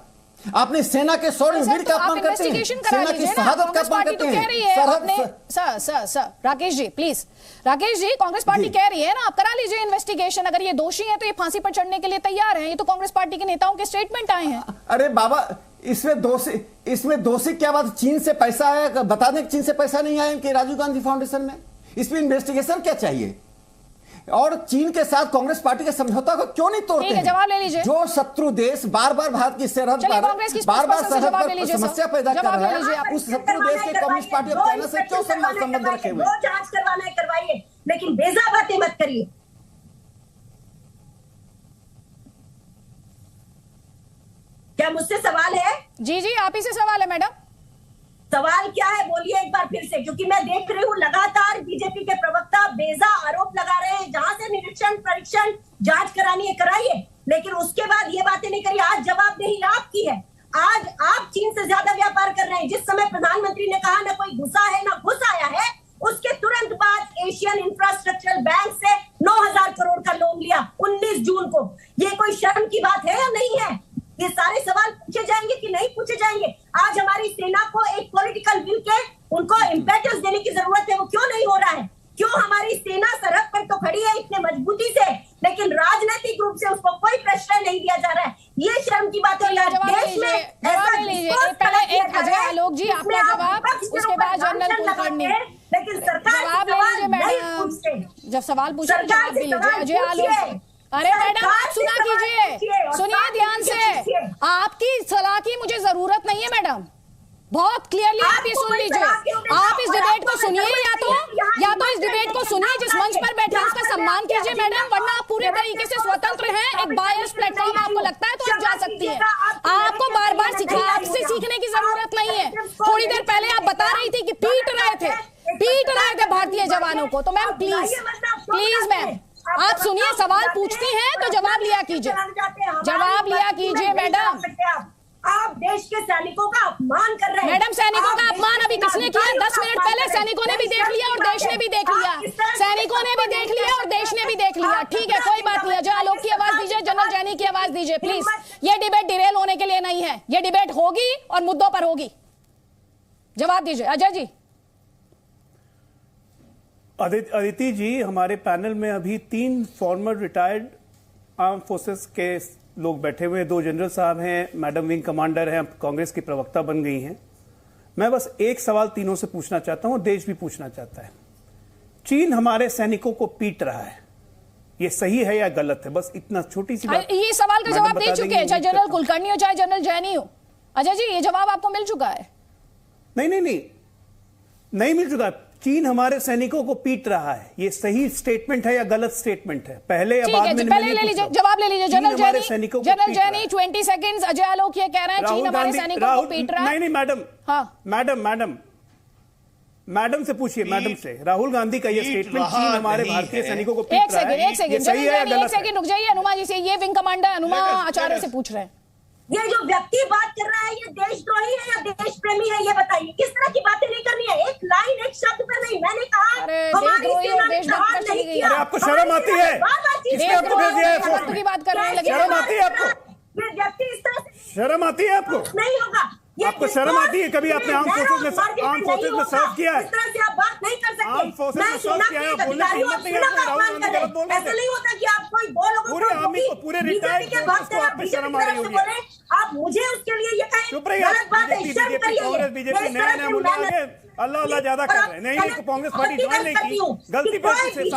आपने सेना के शौर्य वीर का अपमान करते हैं, सेना की शहादत का अपमान करते हैं। Sir Rakesh ji please. Rakesh ji Congress party कह रही है ना, आप करा लीजिए इन्वेस्टिगेशन। अगर ये दोषी है तो ये फांसी पर चढ़ने के लिए तैयार हैं। ये तो कांग्रेस पार्टी के नेताओं के स्टेटमेंट आए हैं। अरे बाबा, इसमें दोषी क्या बात? चीन से पैसा आया, बता दें कि चीन से पैसा नहीं आया कि राजीव गांधी फाउंडेशन में। इसमें इन्वेस्टिगेशन क्या चाहिए? और चीन के साथ कांग्रेस पार्टी के समझौता को क्यों नहीं तोड़ते हैं? जवाब ले लीजिए। जो शत्रु देश बार बार भारत की सरहद पर समस्या पैदा कर रहा है, उस शत्रु देश के कम्युनिस्ट पार्टी ऑफ चाइना से क्यों संबंध रखे हुए? जांच करवाना है करवाइए, लेकिन बेजा बातें मत करिए। क्या मुझसे सवाल है? जी जी आप ही से सवाल है मैडम। सवाल क्या है बोलिए एक बार फिर से, क्योंकि मैं देख रही हूँ लगातार बीजेपी के प्रवक्ता बेजा आरोप लगा रहे हैं। जहां से निरीक्षण परीक्षण जांच करानी है कराइए, लेकिन उसके बाद ये बातें नहीं करिए। आज जवाबदेही आपकी है। आज आप चीन से ज्यादा व्यापार कर रहे हैं। जिस समय प्रधानमंत्री ने कहा ना कोई घुसा है ना घुस आया है, उसके तुरंत बाद एशियन इंफ्रास्ट्रक्चर बैंक से 9,000 करोड़ का लोन लिया 19 जून को। ये कोई शर्म की बात है या नहीं है? ये सारे सवाल पूछे जाएंगे कि नहीं पूछे जाएंगे? आज हमारी सेना को एक पॉलिटिकल विल के उनको इम्पेटस देने की जरूरत है, वो क्यों नहीं हो रहा है? क्यों हमारी सेना सरहद पर तो खड़ी है इतने मजबूती से, लेकिन राजनीतिक रूप से उसको कोई प्रश्रय नहीं दिया जा रहा है? ये शर्म की बात है। देश में आलोक जी आपका जवाब, उसके बाद जनरल कुलकर्णी। लेकिन सरकार जवाब ले लीजिए मैडम। जब सवाल पूछे जवाब भी लीजिए। अजय आलोक, अरे मैडम आप सुना कीजिए, सुनिए ध्यान से। आपकी सलाह की मुझे जरूरत नहीं है मैडम, बहुत क्लियरली आप ये सुन लीजिए। आप इस डिबेट को सुनिए, या तो इस डिबेट को सुनिए जिस मंच पर बैठे उसका सम्मान कीजिए मैडम, वरना आप पूरे तरीके से स्वतंत्र हैं। एक बायस प्लेटफॉर्म आपको लगता है तो आप जा सकती है। आपको बार बार आपसे सीखने की जरूरत नहीं है। थोड़ी देर पहले आप बता रही थी कि पीट रहे थे भारतीय जवानों को। तो मैम प्लीज मैम आप सुनिए, सवाल पूछती हैं तो जवाब लिया कीजिए मैडम। आप देश के सैनिकों का अपमान कर रहे हैं। मैडम सैनिकों का अपमान अभी किसने किया? 10 मिनट पहले सैनिकों ने भी देख लिया और देश ने भी देख लिया। सैनिकों ने भी देख लिया और देश ने भी देख लिया। ठीक है, कोई बात नहीं। अजय आलोक की आवाज दीजिए, जनरल जैनी की आवाज दीजिए प्लीज। ये डिबेट डिरेल होने के लिए नहीं है, ये डिबेट होगी और मुद्दों पर होगी। जवाब दीजिए अजय जी। अदिति जी, हमारे पैनल में अभी 3 फॉर्मर रिटायर्ड आर्म फोर्सेस के लोग बैठे हुए हैं, 2 जनरल साहब हैं, मैडम विंग कमांडर हैं, कांग्रेस की प्रवक्ता बन गई हैं। मैं बस एक सवाल तीनों से पूछना चाहता हूं, देश भी पूछना चाहता है। चीन हमारे सैनिकों को पीट रहा है, ये सही है या गलत है? बस इतना छोटी सी बात। ये सवाल का जवाब दे चुके हैं, चाहे जनरल कुलकर्णी हो चाहे जनरल जैनी हो। अजय जी, ये जवाब आपको मिल चुका है? नहीं मिल चुका। चीन हमारे सैनिकों को पीट रहा है, ये सही स्टेटमेंट है या गलत स्टेटमेंट है? पहले या बाद में? पहले ले लीजिए, जवाब ले लीजिए। जनरल जैनी 20 सेकंड्स। अजय आलोक ये कह रहे हैं चीन हमारे सैनिकों को पीट रहा है। नहीं मैडम, हाँ मैडम से पूछिए, मैडम से। राहुल गांधी का ये स्टेटमेंट चीन हमारे भारतीय सैनिकों को पीट रहा है, एक सेकंड रुक जाइए अनुमा जी से, ये विंग कमांडर अनुमा आचार्य से पूछ रहे हैं। ये जो व्यक्ति बात कर रहा है ये देशद्रोही है या देश प्रेमी है, ये बताइए। किस तरह की बातें नहीं करनी है, एक लाइन एक शब्द पर नहीं। मैंने कहा हमारी सेना ने प्रहार नहीं किया। अरे आपको शर्म आती है? किसने आपको भेज दिया है? की बात कर रहे हैं, शर्म आती है आपको? ये व्यक्ति इस तरह से शर्म आती है आपको? नहीं होगा। आपको शर्म आती है? कभी आपने आर्म फोर्सेस में सर्व किया है? इस तरह से आप बात नहीं कर सकते। आर्म फोर्सेस में सर्व किया है, बोलने की हिम्मत नहीं है? राहुल गांधी गलत बोल रहे ऐसा नहीं होता कि आप कोई बोलो पूरे आर्मी को, पूरे रिटायर्ड फोर्सेस को आप पे शर्म आ रही होगी। आप मुझे उसके लिए ये कहें चुप रहिए। गलत बात है, शर्म करिए। कांग्रेस बीजेपी नया बोल रहे हैं, अल्लाह ज्यादा कर रहे हैं। नहीं, कांग्रेस पार्टी ज्वाइन नहीं की, गलती पे शर्मी की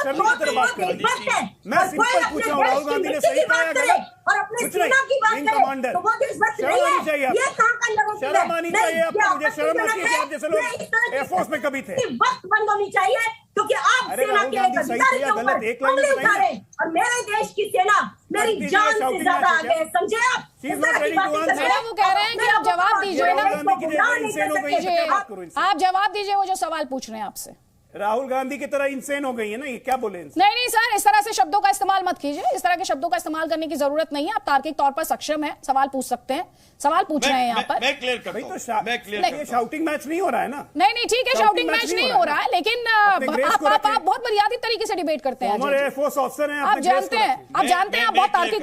तरह बात कर रही है। मैं सिंपल पूछ रहा हूँ, राहुल गांधी ने सही कहा या गलत? कुछ नहीं, विंग कमांडर, शर्म आनी चाहिए आपको, शर्म आनी चाहिए आपको। मुझे शर्म आती है कि आप जैसे लोग एयरफोर्स में कभी थे। वक्त बंद होनी चाहिए क्योंकि आप सेना के अधिकारी के ऊपर उंगली उठाए और मेरे देश की सेना मेरी जान से ज्यादा आगे है, समझे आप? मैडम वो कह रहे हैं कि आप जवाब दीजिए ना, आप जवाब दीजिए वो जो सवाल पूछ रहे हैं आपसे। राहुल गांधी की तरह इंसेन हो गई है ना, ये क्या बोले? नहीं सर, इस तरह से शब्दों का इस्तेमाल मत कीजिए, इस तरह के शब्दों का इस्तेमाल करने की जरूरत नहीं है। आप तार्किक तौर पर सक्षम हैं, सवाल पूछ सकते हैं, सवाल पूछ रहे हैं यहाँ पर। मैं क्लियर करता हूं, शाउटिंग मैच नहीं हो रहा है ना? नहीं ठीक है, शाउटिंग मैच नहीं हो रहा है, लेकिन आप बहुत मर्यादित तरीके से डिबेट करते हैं। एयरफोर्स ऑफिसर हैं, आप जानते हैं, आप बहुत तार्किक,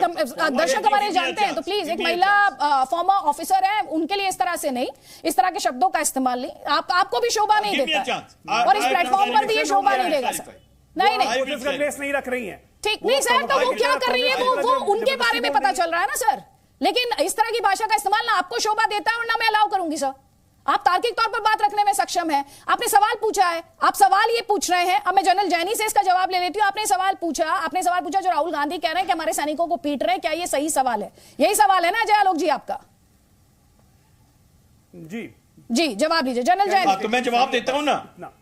दर्शक हमारे जानते हैं, तो प्लीज एक महिला फॉर्मर ऑफिसर है, उनके लिए इस तरह से नहीं, इस तरह के शब्दों का इस्तेमाल नहीं, आपको भी शोभा नहीं देता और इस प्लेटफॉर्म पर भी ये शोभा नहीं देगा सर। नहीं ड्रेस नहीं रख रही है, ठीक नहीं सर, तो वो क्या कर रही है वो उनके बारे में पता चल रहा है ना सर। लेकिन इस तरह की भाषा का इस्तेमाल ना आपको शोभा देता है और ना मैं अलाउ करूंगी सर। आप तार्किक तौर पर बात रखने में सक्षम हैं। आपने सवाल पूछा है, आप सवाल ये पूछ रहे हैं। अब मैं जनरल जैनी से इसका जवाब ले लेती हूँ। आपने सवाल पूछा जो राहुल गांधी कह रहे हैं कि हमारे सैनिकों को पीट रहे हैं, क्या ये सही सवाल है? यही सवाल है ना अजय आलोक जी आपका? जी जवाब दीजिए जनरल जैनी। तो मैं जवाब देता हूं ना।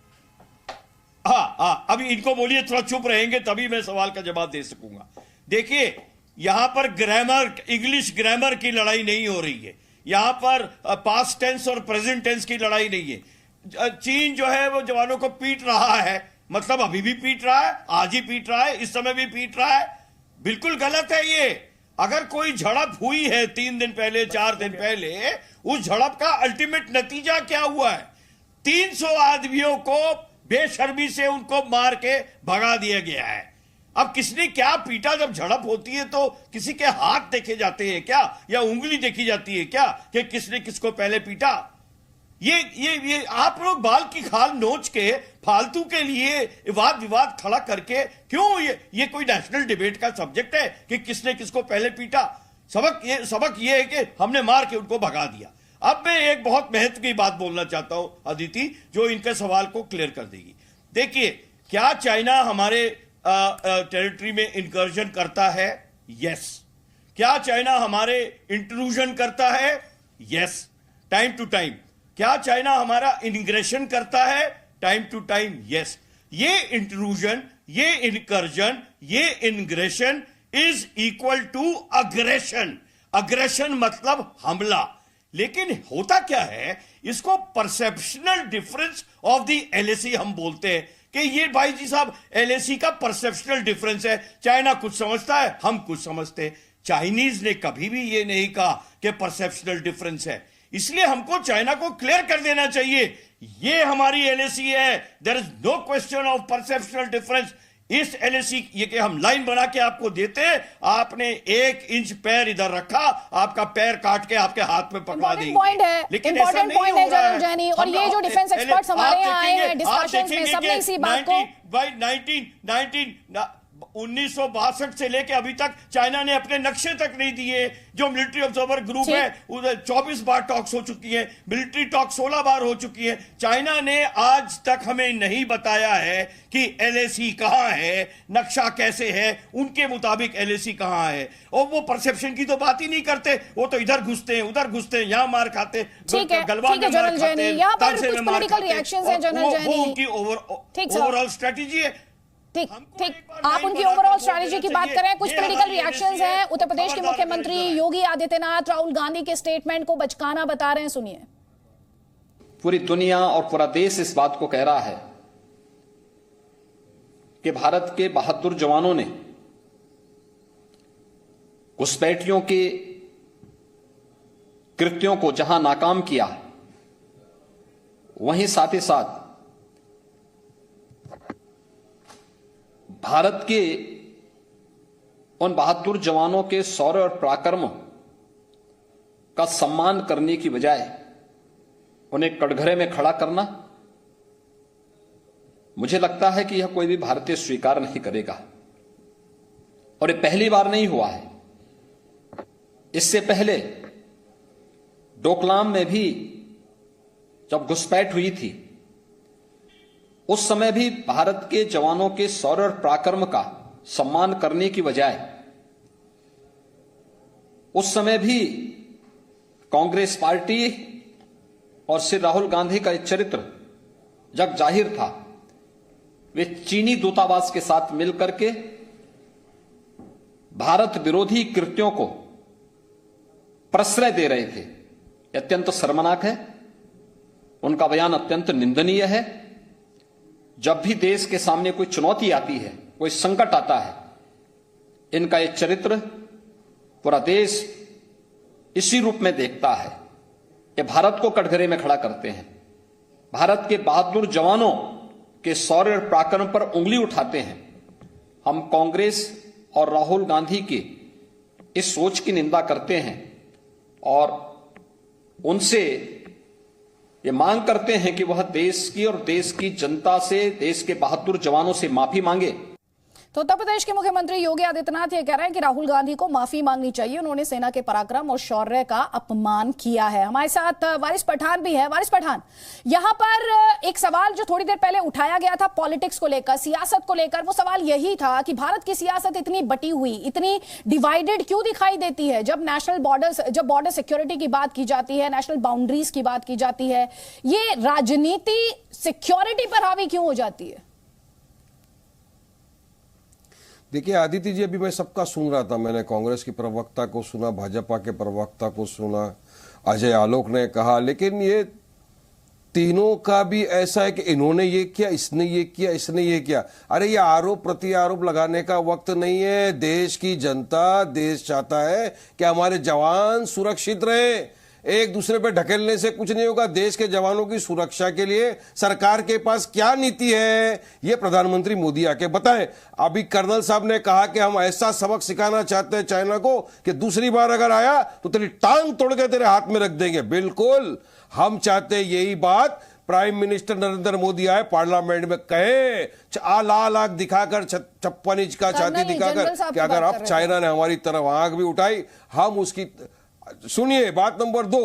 हाँ, अभी इनको बोलिए थोड़ा चुप रहेंगे तभी मैं सवाल का जवाब दे सकूंगा। देखिए, यहां पर ग्रामर, इंग्लिश ग्रामर की लड़ाई नहीं हो रही है, यहां पर पास्ट टेंस और प्रेजेंट टेंस की लड़ाई नहीं है। चीन जो है वो जवानों को पीट रहा है, मतलब अभी भी पीट रहा है, आज ही पीट रहा है, इस समय भी पीट रहा है, बिल्कुल गलत है ये। अगर कोई झड़प हुई है 3 दिन पहले, 4 दिन पहले, उस झड़प का अल्टीमेट नतीजा क्या हुआ है? 300 आदमियों को बेशर्मी से उनको मार के भगा दिया गया है। अब किसने क्या पीटा? जब झड़प होती है तो किसी के हाथ देखे जाते हैं क्या, या उंगली देखी जाती है क्या कि किसने किसको पहले पीटा? ये आप लोग बाल की खाल नोच के फालतू के लिए वाद विवाद खड़ा करके क्यों? ये कोई नेशनल डिबेट का सब्जेक्ट है कि किसने किसको पहले पीटा? सबक ये है कि हमने मार के उनको भगा दिया। अब मैं एक बहुत महत्व की बात बोलना चाहता हूं अदिति, जो इनके सवाल को क्लियर कर देगी। देखिए, क्या चाइना हमारे टेरिटरी में इंकर्जन करता है? यस। क्या चाइना हमारे इंट्रूजन करता है? Yes, time to time. क्या चाइना हमारा इनग्रेशन करता है? Time to time, yes. ये इंट्रूजन, ये इनकर्जन, ये ingression is equal to aggression. Aggression मतलब हमला। लेकिन होता क्या है, इसको perceptional difference of the LAC हम बोलते हैं कि ये भाई जी साहब एलएसी का परसेप्शनल डिफरेंस है। चाइना कुछ समझता है, हम कुछ समझते हैं। चाइनीज ने कभी भी ये नहीं कहा कि परसेप्शनल डिफरेंस है, इसलिए हमको चाइना को क्लियर कर देना चाहिए ये हमारी एलएसी है, there is no question of perceptional difference. इस एलएसी ये कि हम लाइन बना के आपको देते हैं, आपने 1 इंच पैर इधर रखा, आपका पैर काट के आपके हाथ में पकड़ा देंगे। लेकिन इंपॉर्टेंट पॉइंट है जनरल जैनी, और ये जो डिफेंस एक्सपर्ट्स हमारे यहाँ आए हैं डिस्कशंस में, सबने इसी बात को 1962 से लेके अभी तक चाइना ने अपने नक्शे तक नहीं दिए। जो मिलिट्री ऑब्जर्वर ग्रुप है उधर 24 बार टॉक्स हो चुकी है, मिलिट्री टॉक 16 बार हो चुकी है। चाइना ने आज तक हमें नहीं बताया है कि LAC कहां है, नक्शा कैसे है, उनके मुताबिक LAC कहां है। और वो परसेप्शन की तो बात ही नहीं करते, वो तो इधर घुसते हैं उधर घुसते हैं, यहां मार खाते, गलवान में मार खाते हैं, तानसे में मार खाते हैं। वो उनकी ओवरऑल स्ट्रेटेजी है। ठीक, आप उनकी ओवरऑल स्ट्रैटेजी की बात करें। कुछ पॉलिटिकल रिएक्शंस हैं। उत्तर प्रदेश के मुख्यमंत्री योगी आदित्यनाथ राहुल गांधी के स्टेटमेंट को बचकाना बता रहे हैं, सुनिए। पूरी दुनिया और पूरा देश इस बात को कह रहा है कि भारत के बहादुर जवानों ने घुसपैठियों के कृत्यों को जहां नाकाम किया, वहीं साथ ही साथ भारत के उन बहादुर जवानों के शौर्य और पराक्रम का सम्मान करने की बजाय उन्हें कटघरे में खड़ा करना, मुझे लगता है कि यह कोई भी भारतीय स्वीकार नहीं करेगा। और ये पहली बार नहीं हुआ है। इससे पहले डोकलाम में भी जब घुसपैठ हुई थी, उस समय भी भारत के जवानों के शौर्य और पराक्रम का सम्मान करने की बजाय उस समय भी कांग्रेस पार्टी और श्री राहुल गांधी का एक चरित्र जग जाहिर था। वे चीनी दूतावास के साथ मिलकर के भारत विरोधी कृत्यों को प्रश्रय दे रहे थे। अत्यंत शर्मनाक है, उनका बयान अत्यंत निंदनीय है। जब भी देश के सामने कोई चुनौती आती है, कोई संकट आता है, इनका ये चरित्र पूरा देश इसी रूप में देखता है कि भारत को कटघरे में खड़ा करते हैं, भारत के बहादुर जवानों के शौर्य और पराक्रम पर उंगली उठाते हैं। हम कांग्रेस और राहुल गांधी की इस सोच की निंदा करते हैं और उनसे ये मांग करते हैं कि वह देश की और देश की जनता से, देश के बहादुर जवानों से माफी मांगे। तो उत्तर प्रदेश के मुख्यमंत्री योगी आदित्यनाथ ये कह रहे हैं कि राहुल गांधी को माफी मांगनी चाहिए, उन्होंने सेना के पराक्रम और शौर्य का अपमान किया है। हमारे साथ वारिस पठान भी है। वारिस पठान, यहां पर एक सवाल जो थोड़ी देर पहले उठाया गया था पॉलिटिक्स को लेकर, सियासत को लेकर, वो सवाल यही था कि भारत की सियासत इतनी बटी हुई, इतनी डिवाइडेड क्यों दिखाई देती है जब जब बॉर्डर सिक्योरिटी की बात की जाती है, नेशनल बाउंड्रीज की बात की जाती है, ये राजनीति सिक्योरिटी पर हावी क्यों हो जाती है? देखिए आदित्य जी, अभी मैं सबका सुन रहा था, मैंने कांग्रेस की प्रवक्ता को सुना, भाजपा के प्रवक्ता को सुना, अजय आलोक ने कहा, लेकिन ये तीनों का भी ऐसा है कि इन्होंने ये किया, इसने ये किया, इसने ये किया। अरे ये आरोप प्रति आरोप लगाने का वक्त नहीं है। देश की जनता, देश चाहता है कि हमारे जवान सुरक्षित रहे। एक दूसरे पे ढकेलने से कुछ नहीं होगा। देश के जवानों की सुरक्षा के लिए सरकार के पास क्या नीति है, ये प्रधानमंत्री मोदी आके बताएं। अभी कर्नल साहब ने कहा कि हम ऐसा सबक सिखाना चाहते हैं चाइना को कि दूसरी बार अगर आया तो तेरी टांग तोड़ के तेरे हाथ में रख देंगे। बिल्कुल हम चाहते हैं यही बात प्राइम मिनिस्टर नरेंद्र मोदी आए पार्लियामेंट में कहे, लाल आंख दिखाकर, 56 इंच का छाती दिखाकर कि अगर अब चाइना ने हमारी तरफ आंख भी उठाई हम उसकी। सुनिए बात नंबर 2,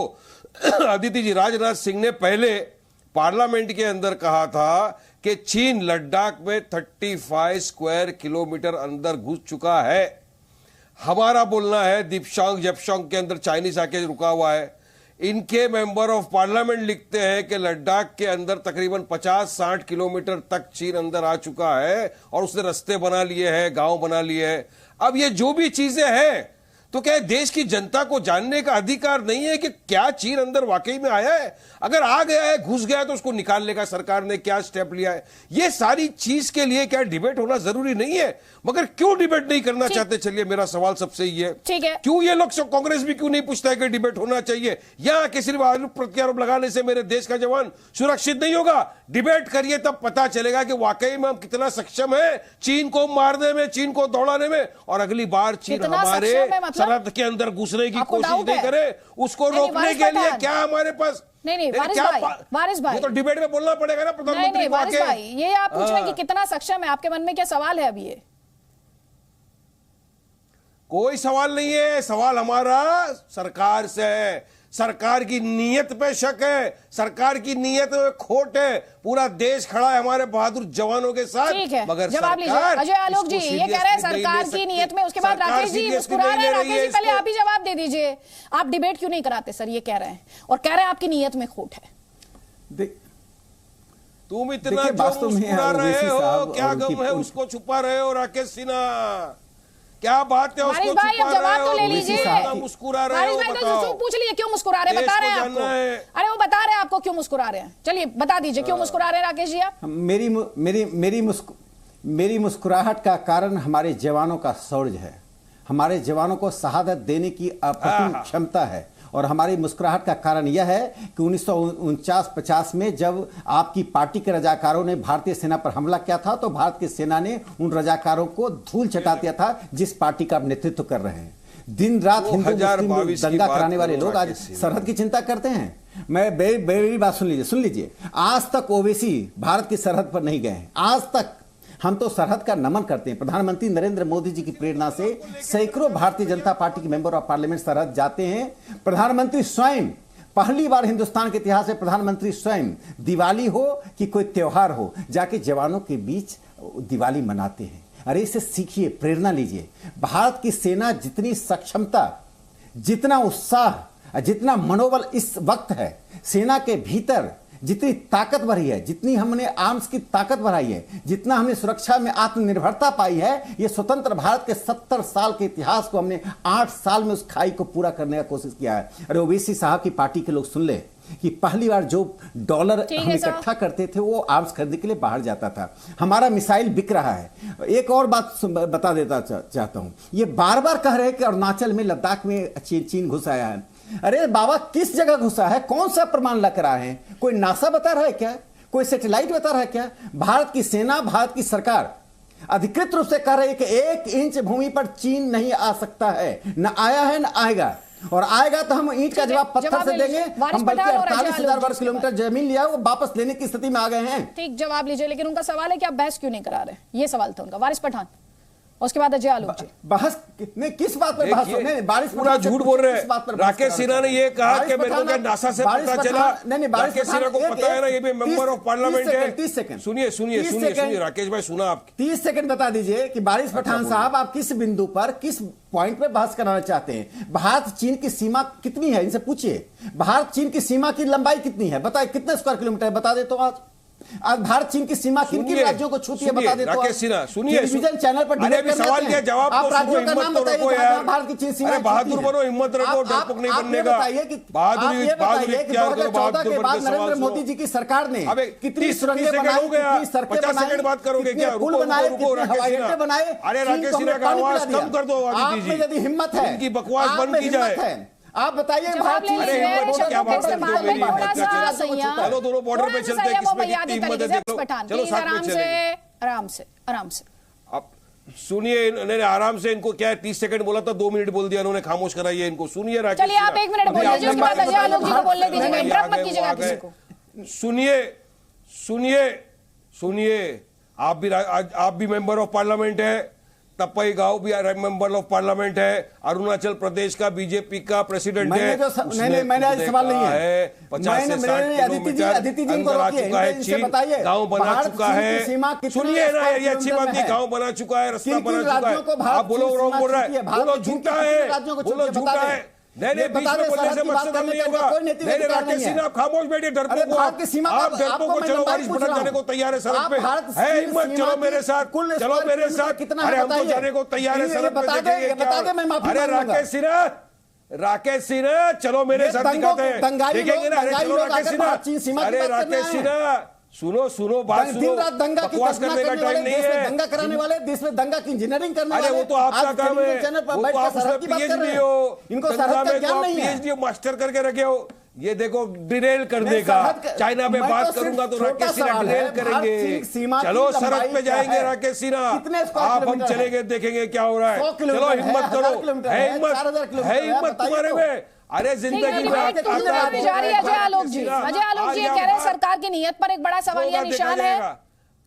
अदिति जी, राजनाथ सिंह ने पहले पार्लियामेंट के अंदर कहा था कि चीन लद्दाख में 35 स्क्वायर किलोमीटर अंदर घुस चुका है। हमारा बोलना है दीपशोंग जपशोंग के अंदर चाइनीज आके रुका हुआ है। इनके मेंबर ऑफ पार्लियामेंट लिखते हैं कि लद्दाख के अंदर तकरीबन 50-60 किलोमीटर तक चीन अंदर आ चुका है और उसने रास्ते बना लिए हैं, गांव बना लिए हैं। अब ये जो भी चीजें हैं तो क्या देश की जनता को जानने का अधिकार नहीं है कि क्या चीन अंदर वाकई में आया है? अगर आ गया है, घुस गया है, तो उसको निकालने का सरकार ने क्या स्टेप लिया है? ये सारी चीज के लिए क्या डिबेट होना जरूरी नहीं है? मगर क्यों डिबेट नहीं करना चाहते? चलिए मेरा सवाल सबसे ही है, क्यों ये लोग कांग्रेस भी क्यों नहीं पूछता है कि डिबेट होना चाहिए? या कि सिर्फ आरोप प्रत्यारोप लगाने से मेरे देश का जवान सुरक्षित नहीं होगा? डिबेट करिए, तब पता चलेगा कि वाकई में हम कितना सक्षम है चीन को मारने में, चीन को दौड़ाने में। और अगली बार चीन हमारे सरहद के अंदर घुसने की कोशिश नहीं करे, उसको रोकने के लिए क्या हमारे पास? नहीं वारिस भाई, ये तो डिबेट में बोलना पड़ेगा ना प्रधानमंत्री को। वारिस भाई, ये आप पूछ रहे हैं कि कितना सक्षम है, आपके मन में क्या सवाल है? अभी ये कोई सवाल नहीं है, सवाल हमारा सरकार से है। सरकार की नीयत पे शक है, सरकार की नीयत में खोट है। पूरा देश खड़ा है हमारे बहादुर जवानों के साथ। ठीक है, मगर जवाब लीजिए। अजय आलोक जी ये कह रहे हैं सरकार की नीयत में, उसके बाद राकेश जी मुस्कुरा रहे हैं। राकेश जी पहले आप ही जवाब दे दीजिए, आप डिबेट क्यों नहीं कराते सर? ये कह रहे हैं और कह रहे हैं आपकी नीयत में खोट है। तुम इतना जो मुस्कुरा रहे हो, क्या गम है उसको छुपा रहे हो राकेश सिन्हा? क्या बात है उसको भाई अब जवाब तो ले लीजिए। मुस्कुरा रहे हो, बताओ। पूछ लीजिए क्यों मुस्कुरा रहे हैं, बता रहे हैं आपको। अरे वो बता रहे हैं आपको क्यों मुस्कुरा रहे हैं। चलिए बता दीजिए क्यों मुस्कुरा रहे हैं राकेश जी आप? मेरी मुस्कुराहट का कारण हमारे जवानों का शौर्य है, हमारे जवानों को शहादत देने की अप्रतिम क्षमता है। और हमारी मुस्कुराहट का कारण यह है कि 1949-50 में जब आपकी पार्टी के रजाकारों ने भारतीय सेना पर हमला किया था तो भारत की सेना ने उन रजाकारों को धूल चटा दिया था जिस पार्टी का आप नेतृत्व कर रहे हैं। दिन रात हिंदू मुस्लिम दंगा कराने वाले लोग आज सरहद की चिंता करते हैं। मैं मेरी बात सुन लीजिए। आज तक ओवैसी भारत की सरहद पर नहीं गए हैं, आज तक। हम तो सरहद का नमन करते हैं। प्रधानमंत्री नरेंद्र मोदी जी की प्रेरणा से सैकड़ों भारतीय जनता पार्टी के मेंबर ऑफ पार्लियामेंट सरहद जाते हैं। प्रधानमंत्री स्वयं, पहली बार हिंदुस्तान के इतिहास में प्रधानमंत्री स्वयं दिवाली हो कि कोई त्योहार हो जाके जवानों के बीच दिवाली मनाते हैं। अरे इसे सीखिए, प्रेरणा लीजिए। भारत की सेना जितनी सक्षमता, जितना उत्साह, जितना मनोबल इस वक्त है, सेना के भीतर जितनी ताकत बढ़ी है, जितनी हमने आर्म्स की ताकत बढ़ाई है, जितना हमने सुरक्षा में आत्मनिर्भरता पाई है, ये स्वतंत्र भारत के 70 साल के इतिहास को हमने 8 साल में उस खाई को पूरा करने का कोशिश किया है। अरे ओवैसी साहब की पार्टी के लोग सुन ले कि पहली बार जो डॉलर हम इकट्ठा करते थे वो आर्म्स खरीदने के लिए बाहर जाता था। हमारा मिसाइल बिक रहा है। एक और बात बता देता चाहता हूं, ये बार बार कह रहे हैं कि अरुणाचल में, लद्दाख में चीन घुस आया है। अरे बाबा किस जगह घुसा है, कौन सा प्रमाण लग रहा है? कोई नासा बता रहा है क्या? कोई सैटेलाइट बता रहा है क्या? भारत की सेना, भारत की सरकार अधिकृत रूप से कह रही है कि 1 इंच भूमि पर चीन नहीं आ सकता है, न आया है न आएगा। और आएगा तो हम ईंट का जवाब पत्थर से देंगे। हम बल्कि 48,000 वर्ग किलोमीटर जमीन लिया वो वापस लेने की स्थिति में आ गए हैं। ठीक, जवाब लीजिए। लेकिन उनका सवाल है कि आप बहस क्यों नहीं करा रहे, ये सवाल था उनका। वारिस पठान, उसके बाद अजय आलोक जी। बहस नहीं, किस बात पर बहस हो? नहीं, बारिश पूरा झूठ बोल रहे हैं। राकेश सिन्हा ने ये कहा कि मेरे को क्या नासा से पता चला। राकेश सिन्हा को पता है ना, ये भी मेंबर ऑफ पार्लियामेंट है। 30 सेकंड सुनिए राकेश भाई, सुना आप 30 सेकंड बता दीजिए कि बारिश पठान साहब आप किस बिंदु पर, किस पॉइंट पे बहस कराना चाहते हैं? भारत चीन की सीमा कितनी है, इनसे पूछिए। भारत चीन की सीमा की लंबाई कितनी है बताइए, कितने स्क्वायर किलोमीटर है बता दे तो। आज भारत चीन की सीमा किन किन राज्यों को छूती है बता दे तो। राकेश सिन्हा सुनिए, टेलीविजन चैनल पर डिबेट करते हैं। सवाल दिया, जवाब आप राज्यों का नाम बताइए जहां भारत की चीन सीमा। अरे बहादुर बनो, हिम्मत रखो, डरपोक नहीं बनने का। बहादुरी के बाद नरेंद्र मोदी जी की सरकार ने कितनी सुरंगें बनाई, कितनी सड़कें बनाई, 50 सेकंड बात करोगे क्या? पुल बनाए, कितने हवाई अड्डे बनाए। अरे राकेश सिन्हा का आवाज कम कर दो। आप में यदि हिम्मत है, इनकी बकवास बंद की जाए। आप बताइए भारत चीन क्या बात करते हो मेरी हिम्मत? चलो दोनों बॉर्डर पे चलते हैं, किसमें कितनी हिम्मत है देख लो। चलो साथ में चलेंगे। आराम से। अब सुनिए, इन्होंने आराम से, इनको क्या है 30 सेकंड बोला था, 2 मिनट बोल दिया इन्होंने, खामोश कराइए इनको। सुनिए राकेश, चलिए आप 1 मिनट बोल दीजिए, उसके बाद अजय आलोक जी को बोलने दीजिए, इंटरप्ट मत कीजिएगा किसी को। सुनिए, आप भी मेंबर ऑफ पार्लियामेंट है, तपई गांव भी मेंबर ऑफ पार्लियामेंट है, अरुणाचल प्रदेश का बीजेपी का प्रेसिडेंट है। मैंने सवाल नहीं है। 50 से 60 किलोमीटर अंदर आ चुका है चीन, गांव बना चुका है। सुनिए ना, ये अच्छी बात नहीं, गांव बना चुका है, रास्ता बना चुका है। आप बोलो रॉन्ग बोल रहा है, बोलो झूठा है, बोलो झूठा है। नहीं, बीच में बोलने से मकसद नहीं होगा। नहीं, राकेश सिन्हा आप खामोश बैठे, डरपोक को आप डरपोक को। चलो वारिस पठान जाने को तैयार है सड़क पे, है हिम्मत, चलो मेरे साथ, चलो मेरे साथ। अरे हम तो जाने को तैयार है सड़क पे, देखेंगे क्या। अरे राकेश सिन्हा चलो मेरे साथ, दिखाते हैं, देखेंगे ना। अरे चलो राकेश सिन्हा, अरे राकेश सिन्हा सुनो बात सुनो। दिन रात दंगा की करने का टाइम नहीं है। दंगा कराने वाले, देश में दंगा की इंजीनियरिंग करने वाले। अरे वो तो आपका काम है, वो तो आप उसमें पीएचडी हो, इनको सरहद का ज्ञान नहीं है। पीएचडी मास्टर करके रखे हो। ये देखो डिरेल कर देगा। चाइना में बात करूंगा तो राकेश सिन्हा डिरेल करेंगे। चलो सड़क पे जाएंगे राकेश सिन्हा, आप हम चलेंगे, देखेंगे क्या हो रहा है। चलो हिम्मत करो, है हिम्मत तुम्हारे में। अरे जिंदगी में अजय आलोक जी ये कह रहे हैं सरकार की नीयत पर एक बड़ा सवालिया निशान है।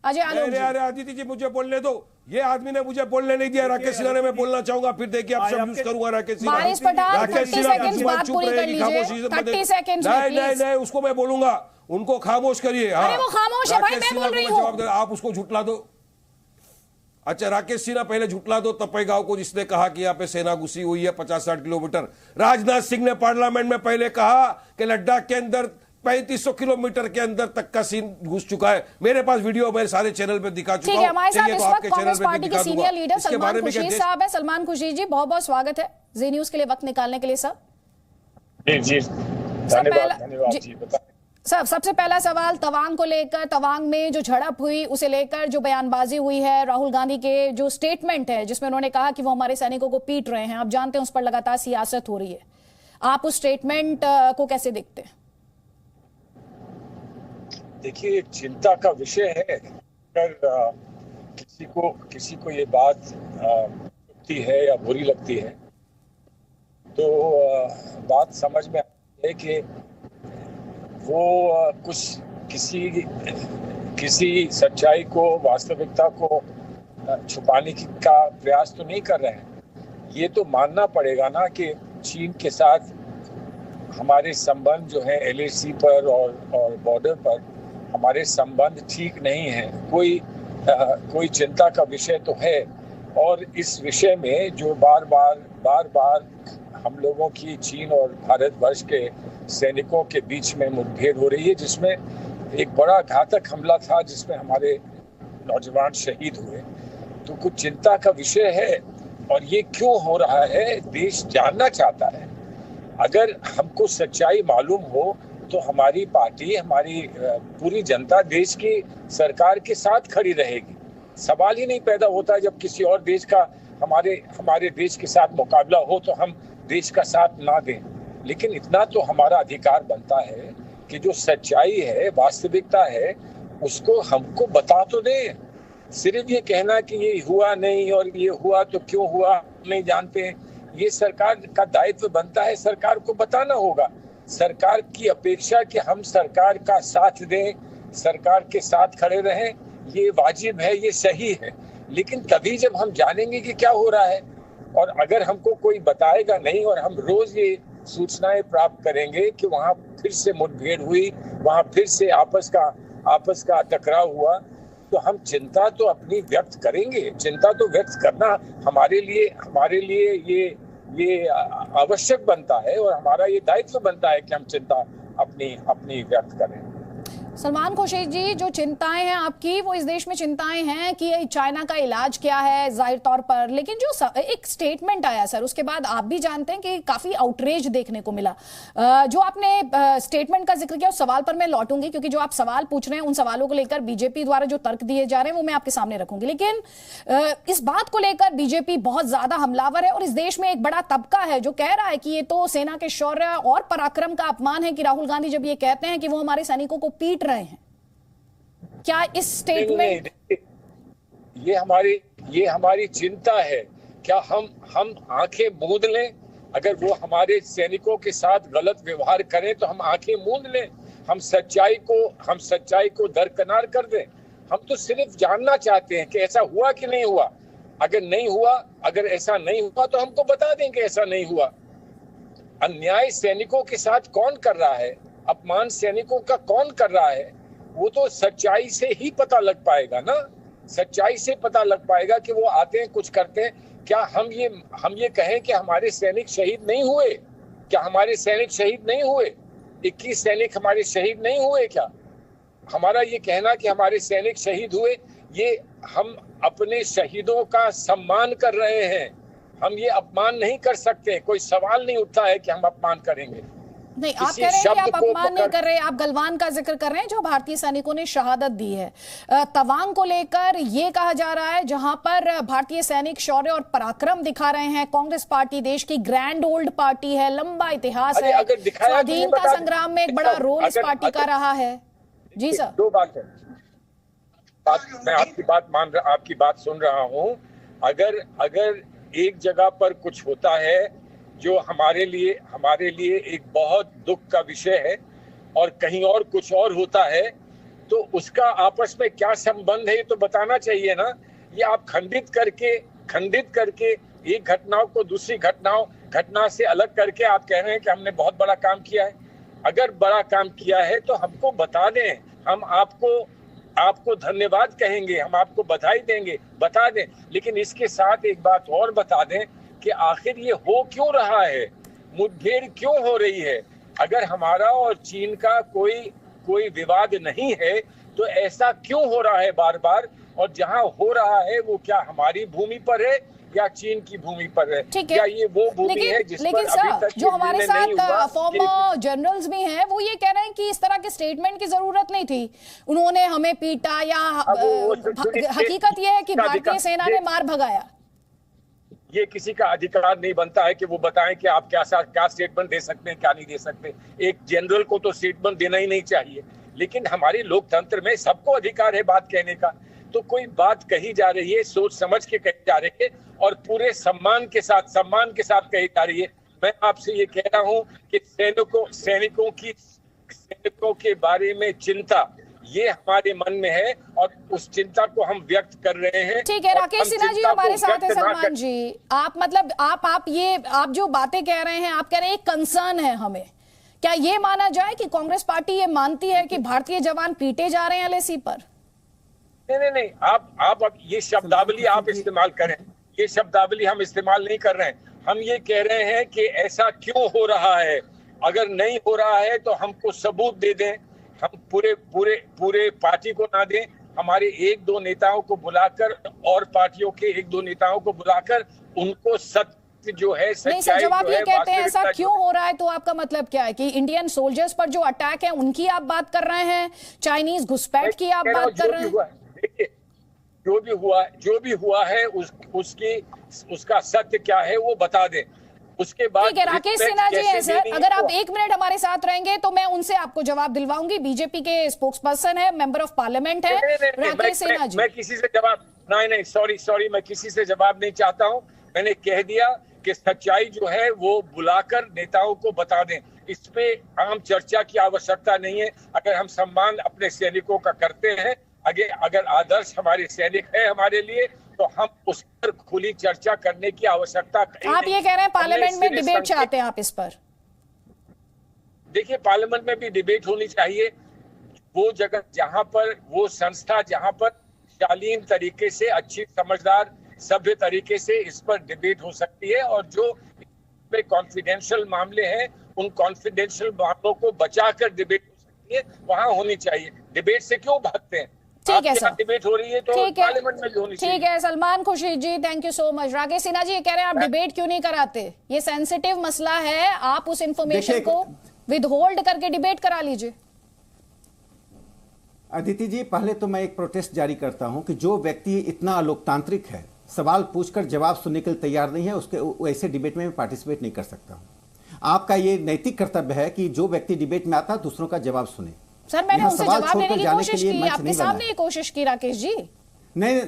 अजय आलोक जी, अरे आदित्य जी मुझे बोलने दो। ये आदमी ने मुझे बोलने नहीं दिया। राकेश सिन्हा ने, मैं बोलना चाहूंगा, फिर देखिए आप सब यूज करूंगा। राकेश सिन्हा, बारिश पठान 30 सेकंड्स बात पूरी कर लीजिए। 30 सेकंड्स में प्लीज। नहीं, उसको मैं बोलूंगा, उनको खामोश करिए। अरे वो खामोश है भाई, मैं बोल रही हूँ। आप उसको झुटला दो। अच्छा, राकेश सिन्हा पहले झुटला दो तपेगांव को, जिसने कहा कि यहाँ पे सेना घुसी हुई है 50-60 किलोमीटर। राजनाथ सिंह ने पार्लियामेंट में पहले कहा कि लद्दाख के अंदर 3500 किलोमीटर के अंदर तक का सीन घुस चुका है। मेरे पास वीडियो मैं सारे चैनल पे दिखा चुका हूं। ठीक है, हमारे साथ इस वक्त कांग्रेस पार्टी के सीनियर लीडर सलमान खुर्शीद साहब है। सलमान खुर्शीद जी, बहुत बहुत स्वागत है जी न्यूज के लिए वक्त निकालने के लिए। सर जी धन्यवाद जी। सर, सबसे पहला सवाल तवांग को लेकर, तवांग में जो झड़प हुई उसे लेकर जो बयानबाजी हुई है, राहुल गांधी के जो स्टेटमेंट है जिसमें उन्होंने कहा कि वो हमारे सैनिकों को पीट रहे हैं, आप जानते हैं उस पर लगातार सियासत हो रही है, आप उस स्टेटमेंट को कैसे देखते हैं? देखिए, एक चिंता का विषय है। अगर किसी को ये बात लगती है या बुरी लगती है तो बात समझ में आती है कि वो किसी सच्चाई को, वास्तविकता को छुपाने का प्रयास तो नहीं कर रहे हैं। ये तो मानना पड़ेगा ना कि चीन के साथ हमारे संबंध जो है LAC पर और बॉर्डर पर हमारे संबंध ठीक नहीं है। कोई चिंता का विषय तो है। और इस विषय में जो बार बार हम लोगों की चीन और भारतवर्ष के सैनिकों के बीच में मुठभेड़ हो रही है, जिसमें एक बड़ा घातक हमला था जिसमें हमारे नौजवान शहीद हुए, तो कुछ चिंता का विषय है। और ये क्यों हो रहा है, देश जानना चाहता है। अगर हमको सच्चाई मालूम हो तो हमारी पार्टी, हमारी पूरी जनता देश की सरकार के साथ खड़ी रहेगी। सवाल ही नहीं पैदा होता जब किसी और देश का हमारे देश के साथ मुकाबला हो तो हम देश का साथ ना दें। लेकिन इतना तो हमारा अधिकार बनता है कि जो सच्चाई है, वास्तविकता है, उसको हमको बता तो दें। सिर्फ ये कहना कि ये हुआ नहीं और ये हुआ तो क्यों हुआ नहीं जानते, ये सरकार का दायित्व बनता है। सरकार को बताना होगा। सरकार की अपेक्षा कि हम सरकार का साथ दें, सरकार के साथ खड़े रहें, ये वाजिब है, ये सही है। लेकिन तभी जब हम जानेंगे कि क्या हो रहा है, और अगर हमको कोई बताएगा नहीं और हम रोज ये सूचनाएं प्राप्त करेंगे कि वहां फिर से मुठभेड़ हुई, वहां फिर से आपस का टकराव हुआ, तो हम चिंता तो अपनी व्यक्त करेंगे। चिंता तो व्यक्त करना हमारे लिए ये आवश्यक बनता है और हमारा ये दायित्व बनता है कि हम चिंता अपनी व्यक्त करें। सलमान खुर्शीद जी, जो चिंताएं हैं आपकी, वो इस देश में चिंताएं हैं कि चाइना का इलाज क्या है जाहिर तौर पर, लेकिन जो एक स्टेटमेंट आया सर, उसके बाद आप भी जानते हैं कि काफी आउटरेज देखने को मिला। जो आपने स्टेटमेंट का जिक्र किया उस सवाल पर मैं लौटूंगी, क्योंकि जो आप सवाल पूछ रहे हैं उन सवालों को लेकर बीजेपी द्वारा जो तर्क दिए जा रहे हैं वो मैं आपके सामने रखूंगी। लेकिन इस बात को लेकर बीजेपी बहुत ज्यादा हमलावर है और इस देश में एक बड़ा तबका है जो कह रहा है कि ये तो सेना के शौर्य और पराक्रम का अपमान है कि राहुल गांधी जब ये कहते हैं कि वो हमारे सैनिकों को पीट रहे हैं। क्या इस स्टेटमेंट ये हमारी चिंता है? क्या हम आंखें मूंद लें? अगर वो हमारे सैनिकों के साथ गलत व्यवहार करें तो हम आंखें मूंद लें? हम सच्चाई को दरकिनार कर दें? हम तो सिर्फ जानना चाहते हैं कि ऐसा हुआ कि नहीं हुआ। अगर ऐसा नहीं हुआ तो हमको बता दें कि ऐसा नहीं हुआ। अन्याय सैनिकों के साथ कौन कर रहा है, अपमान सैनिकों का कौन कर रहा है, वो तो सच्चाई से ही पता लग पाएगा ना। सच्चाई से पता लग पाएगा कि वो आते हैं, कुछ करते हैं। क्या हम ये कहें कि हमारे सैनिक शहीद नहीं हुए? क्या हमारे सैनिक शहीद नहीं हुए? 21 सैनिक हमारे शहीद नहीं हुए क्या? हमारा ये कहना कि हमारे सैनिक शहीद हुए, ये हम अपने शहीदों का सम्मान कर रहे हैं। हम ये अपमान नहीं कर सकते। कोई सवाल नहीं उठता है कि हम अपमान करेंगे। नहीं, आप कह रहे हैं कि आप अपमान नहीं कर रहे, आप गलवान का जिक्र कर रहे हैं जो भारतीय सैनिकों ने शहादत दी है। तवांग को लेकर ये कहा जा रहा है जहां पर भारतीय सैनिक शौर्य और पराक्रम दिखा रहे हैं। कांग्रेस पार्टी देश की ग्रैंड ओल्ड पार्टी है, लंबा इतिहास है, स्वाधीनता संग्राम में एक बड़ा रोल इस पार्टी का रहा है। जी सर, दो बात है। मैं आपकी बात सुन रहा हूँ। अगर एक जगह पर कुछ होता है जो हमारे लिए एक बहुत दुख का विषय है और कहीं और कुछ और होता है, तो उसका आपस में क्या संबंध है ये तो बताना चाहिए ना। ये आप खंडित करके एक घटनाओं को दूसरी घटना से अलग करके आप कह रहे हैं कि हमने बहुत बड़ा काम किया है। अगर बड़ा काम किया है तो हमको बता दें, हम आपको धन्यवाद कहेंगे, हम आपको बधाई देंगे, बता दें। लेकिन इसके साथ एक बात और बता दें कि आखिर ये हो क्यों रहा है, मुठभेड़ क्यों हो रही है। अगर हमारा और चीन का कोई विवाद नहीं है तो ऐसा क्यों हो रहा है बार बार, और जहां हो रहा है वो क्या हमारी भूमि पर है या चीन की भूमि पर है, क्या ये वो भूमि है जिस पर अभी तक जो हमारे साथ फॉर्मर जनरल्स भी हैं वो ये कह रहे हैं कि इस तरह के स्टेटमेंट की जरूरत नहीं थी, उन्होंने हमें पीटा, या हकीकत ये है कि भारतीय सेना ने मार भगाया। ये किसी का अधिकार नहीं बनता है कि वो बताएं कि आप क्या स्टेटमेंट दे सकते हैं, क्या नहीं दे सकते। एक जनरल को तो स्टेटमेंट देना ही नहीं चाहिए, लेकिन हमारे लोकतंत्र में सबको अधिकार है बात कहने का। तो कोई बात कही जा रही है, सोच समझ के कही जा रही है और पूरे सम्मान के साथ कही जा रही है। मैं आपसे ये कह रहा हूं कि सैनिकों के बारे में चिंता ये हमारे मन में है और उस चिंता को हम व्यक्त कर रहे हैं। ठीक है, राकेश सिन्हा जी हमारे साथ है। सलमान जी, आप जो बातें कह रहे हैं, आप कह रहे हैं कंसर्न है हमें, क्या ये माना जाए कि कांग्रेस पार्टी ये मानती है कि भारतीय जवान पीटे जा रहे हैं एलएसी पर? नहीं, आप अब ये शब्दावली आप इस्तेमाल करें, ये शब्दावली हम इस्तेमाल नहीं कर रहे हैं। हम ये कह रहे हैं कि ऐसा क्यों हो रहा है, अगर नहीं हो रहा है तो हमको सबूत दे दें, हम पूरे पार्टी को ना दें, हमारे एक दो नेताओं को बुलाकर और पार्टियों के एक दो नेताओं को बुलाकर उनको सत्य जो है, नहीं सर, जब आप ये कहते हैं ऐसा क्यों हो रहा है तो आपका मतलब क्या है कि इंडियन सोल्जर्स पर जो अटैक है उनकी आप बात कर रहे हैं, चाइनीज घुसपैठ की आप बात कर रहे हैं? जो भी हुआ है उसका सत्य क्या है वो बता दें। उसके बाद ठीक है, राकेश सिन्हा जी है सर, अगर आप 1 मिनट हमारे साथ रहेंगे तो मैं उनसे आपको जवाब दिलवाऊंगी। बीजेपी के स्पोक्स पर्सन है, मेंबर ऑफ पार्लियामेंट है राकेश सिन्हा जी। मैं किसी से जवाब नहीं सॉरी मैं किसी से जवाब नहीं चाहता हूं। मैंने कह दिया कि सच्चाई जो है वो बुलाकर नेताओं को बता दें, इस पे आम चर्चा की आवश्यकता नहीं है। अगर हम सम्मान अपने सैनिकों का करते हैं, अगर आदर्श हमारे सैनिक है हमारे लिए, तो हम उस पर खुली चर्चा करने की आवश्यकता आप ये कह रहे हैं पार्लियामेंट में डिबेट चाहते हैं आप इस पर? देखिए, पार्लियामेंट में भी डिबेट होनी चाहिए। वो जगह जहां पर, वो संस्था जहां पर शालीन तरीके से, अच्छी समझदार सभ्य तरीके से इस पर डिबेट हो सकती है, और जो कॉन्फिडेंशियल मामले हैं उन कॉन्फिडेंशियल मामलों को बचाकर डिबेट हो सकती है, वहां होनी चाहिए। डिबेट से क्यों भागते हैं? ठीक है सर, डिबेट हो रही है तो पार्लियामेंट में भी होनी चाहिए। ठीक है, Salman Khurshid ji, thank you so much. Rakesh Sinha ji ये कह रहे हैं आप डिबेट क्यों नहीं कराते, ये सेंसिटिव मसला है, आप उस इंफॉर्मेशन को विदहोल्ड करके डिबेट करा लीजिए। अदिति जी, पहले तो मैं एक प्रोटेस्ट जारी करता हूं कि जो व्यक्ति इतना लोकतांत्रिक है, सवाल पूछकर जवाब सुनने के लिए तैयार नहीं है, उसके वैसे डिबेट में पार्टिसिपेट नहीं कर सकता हूं। आपका ये नैतिक कर्तव्य है कि जो व्यक्ति डिबेट में आता है दूसरों का जवाब सुने। सर, मैंने उनसे जवाब देने की कोशिश की, आपके सामने ये कोशिश की राकेश जी। नहीं,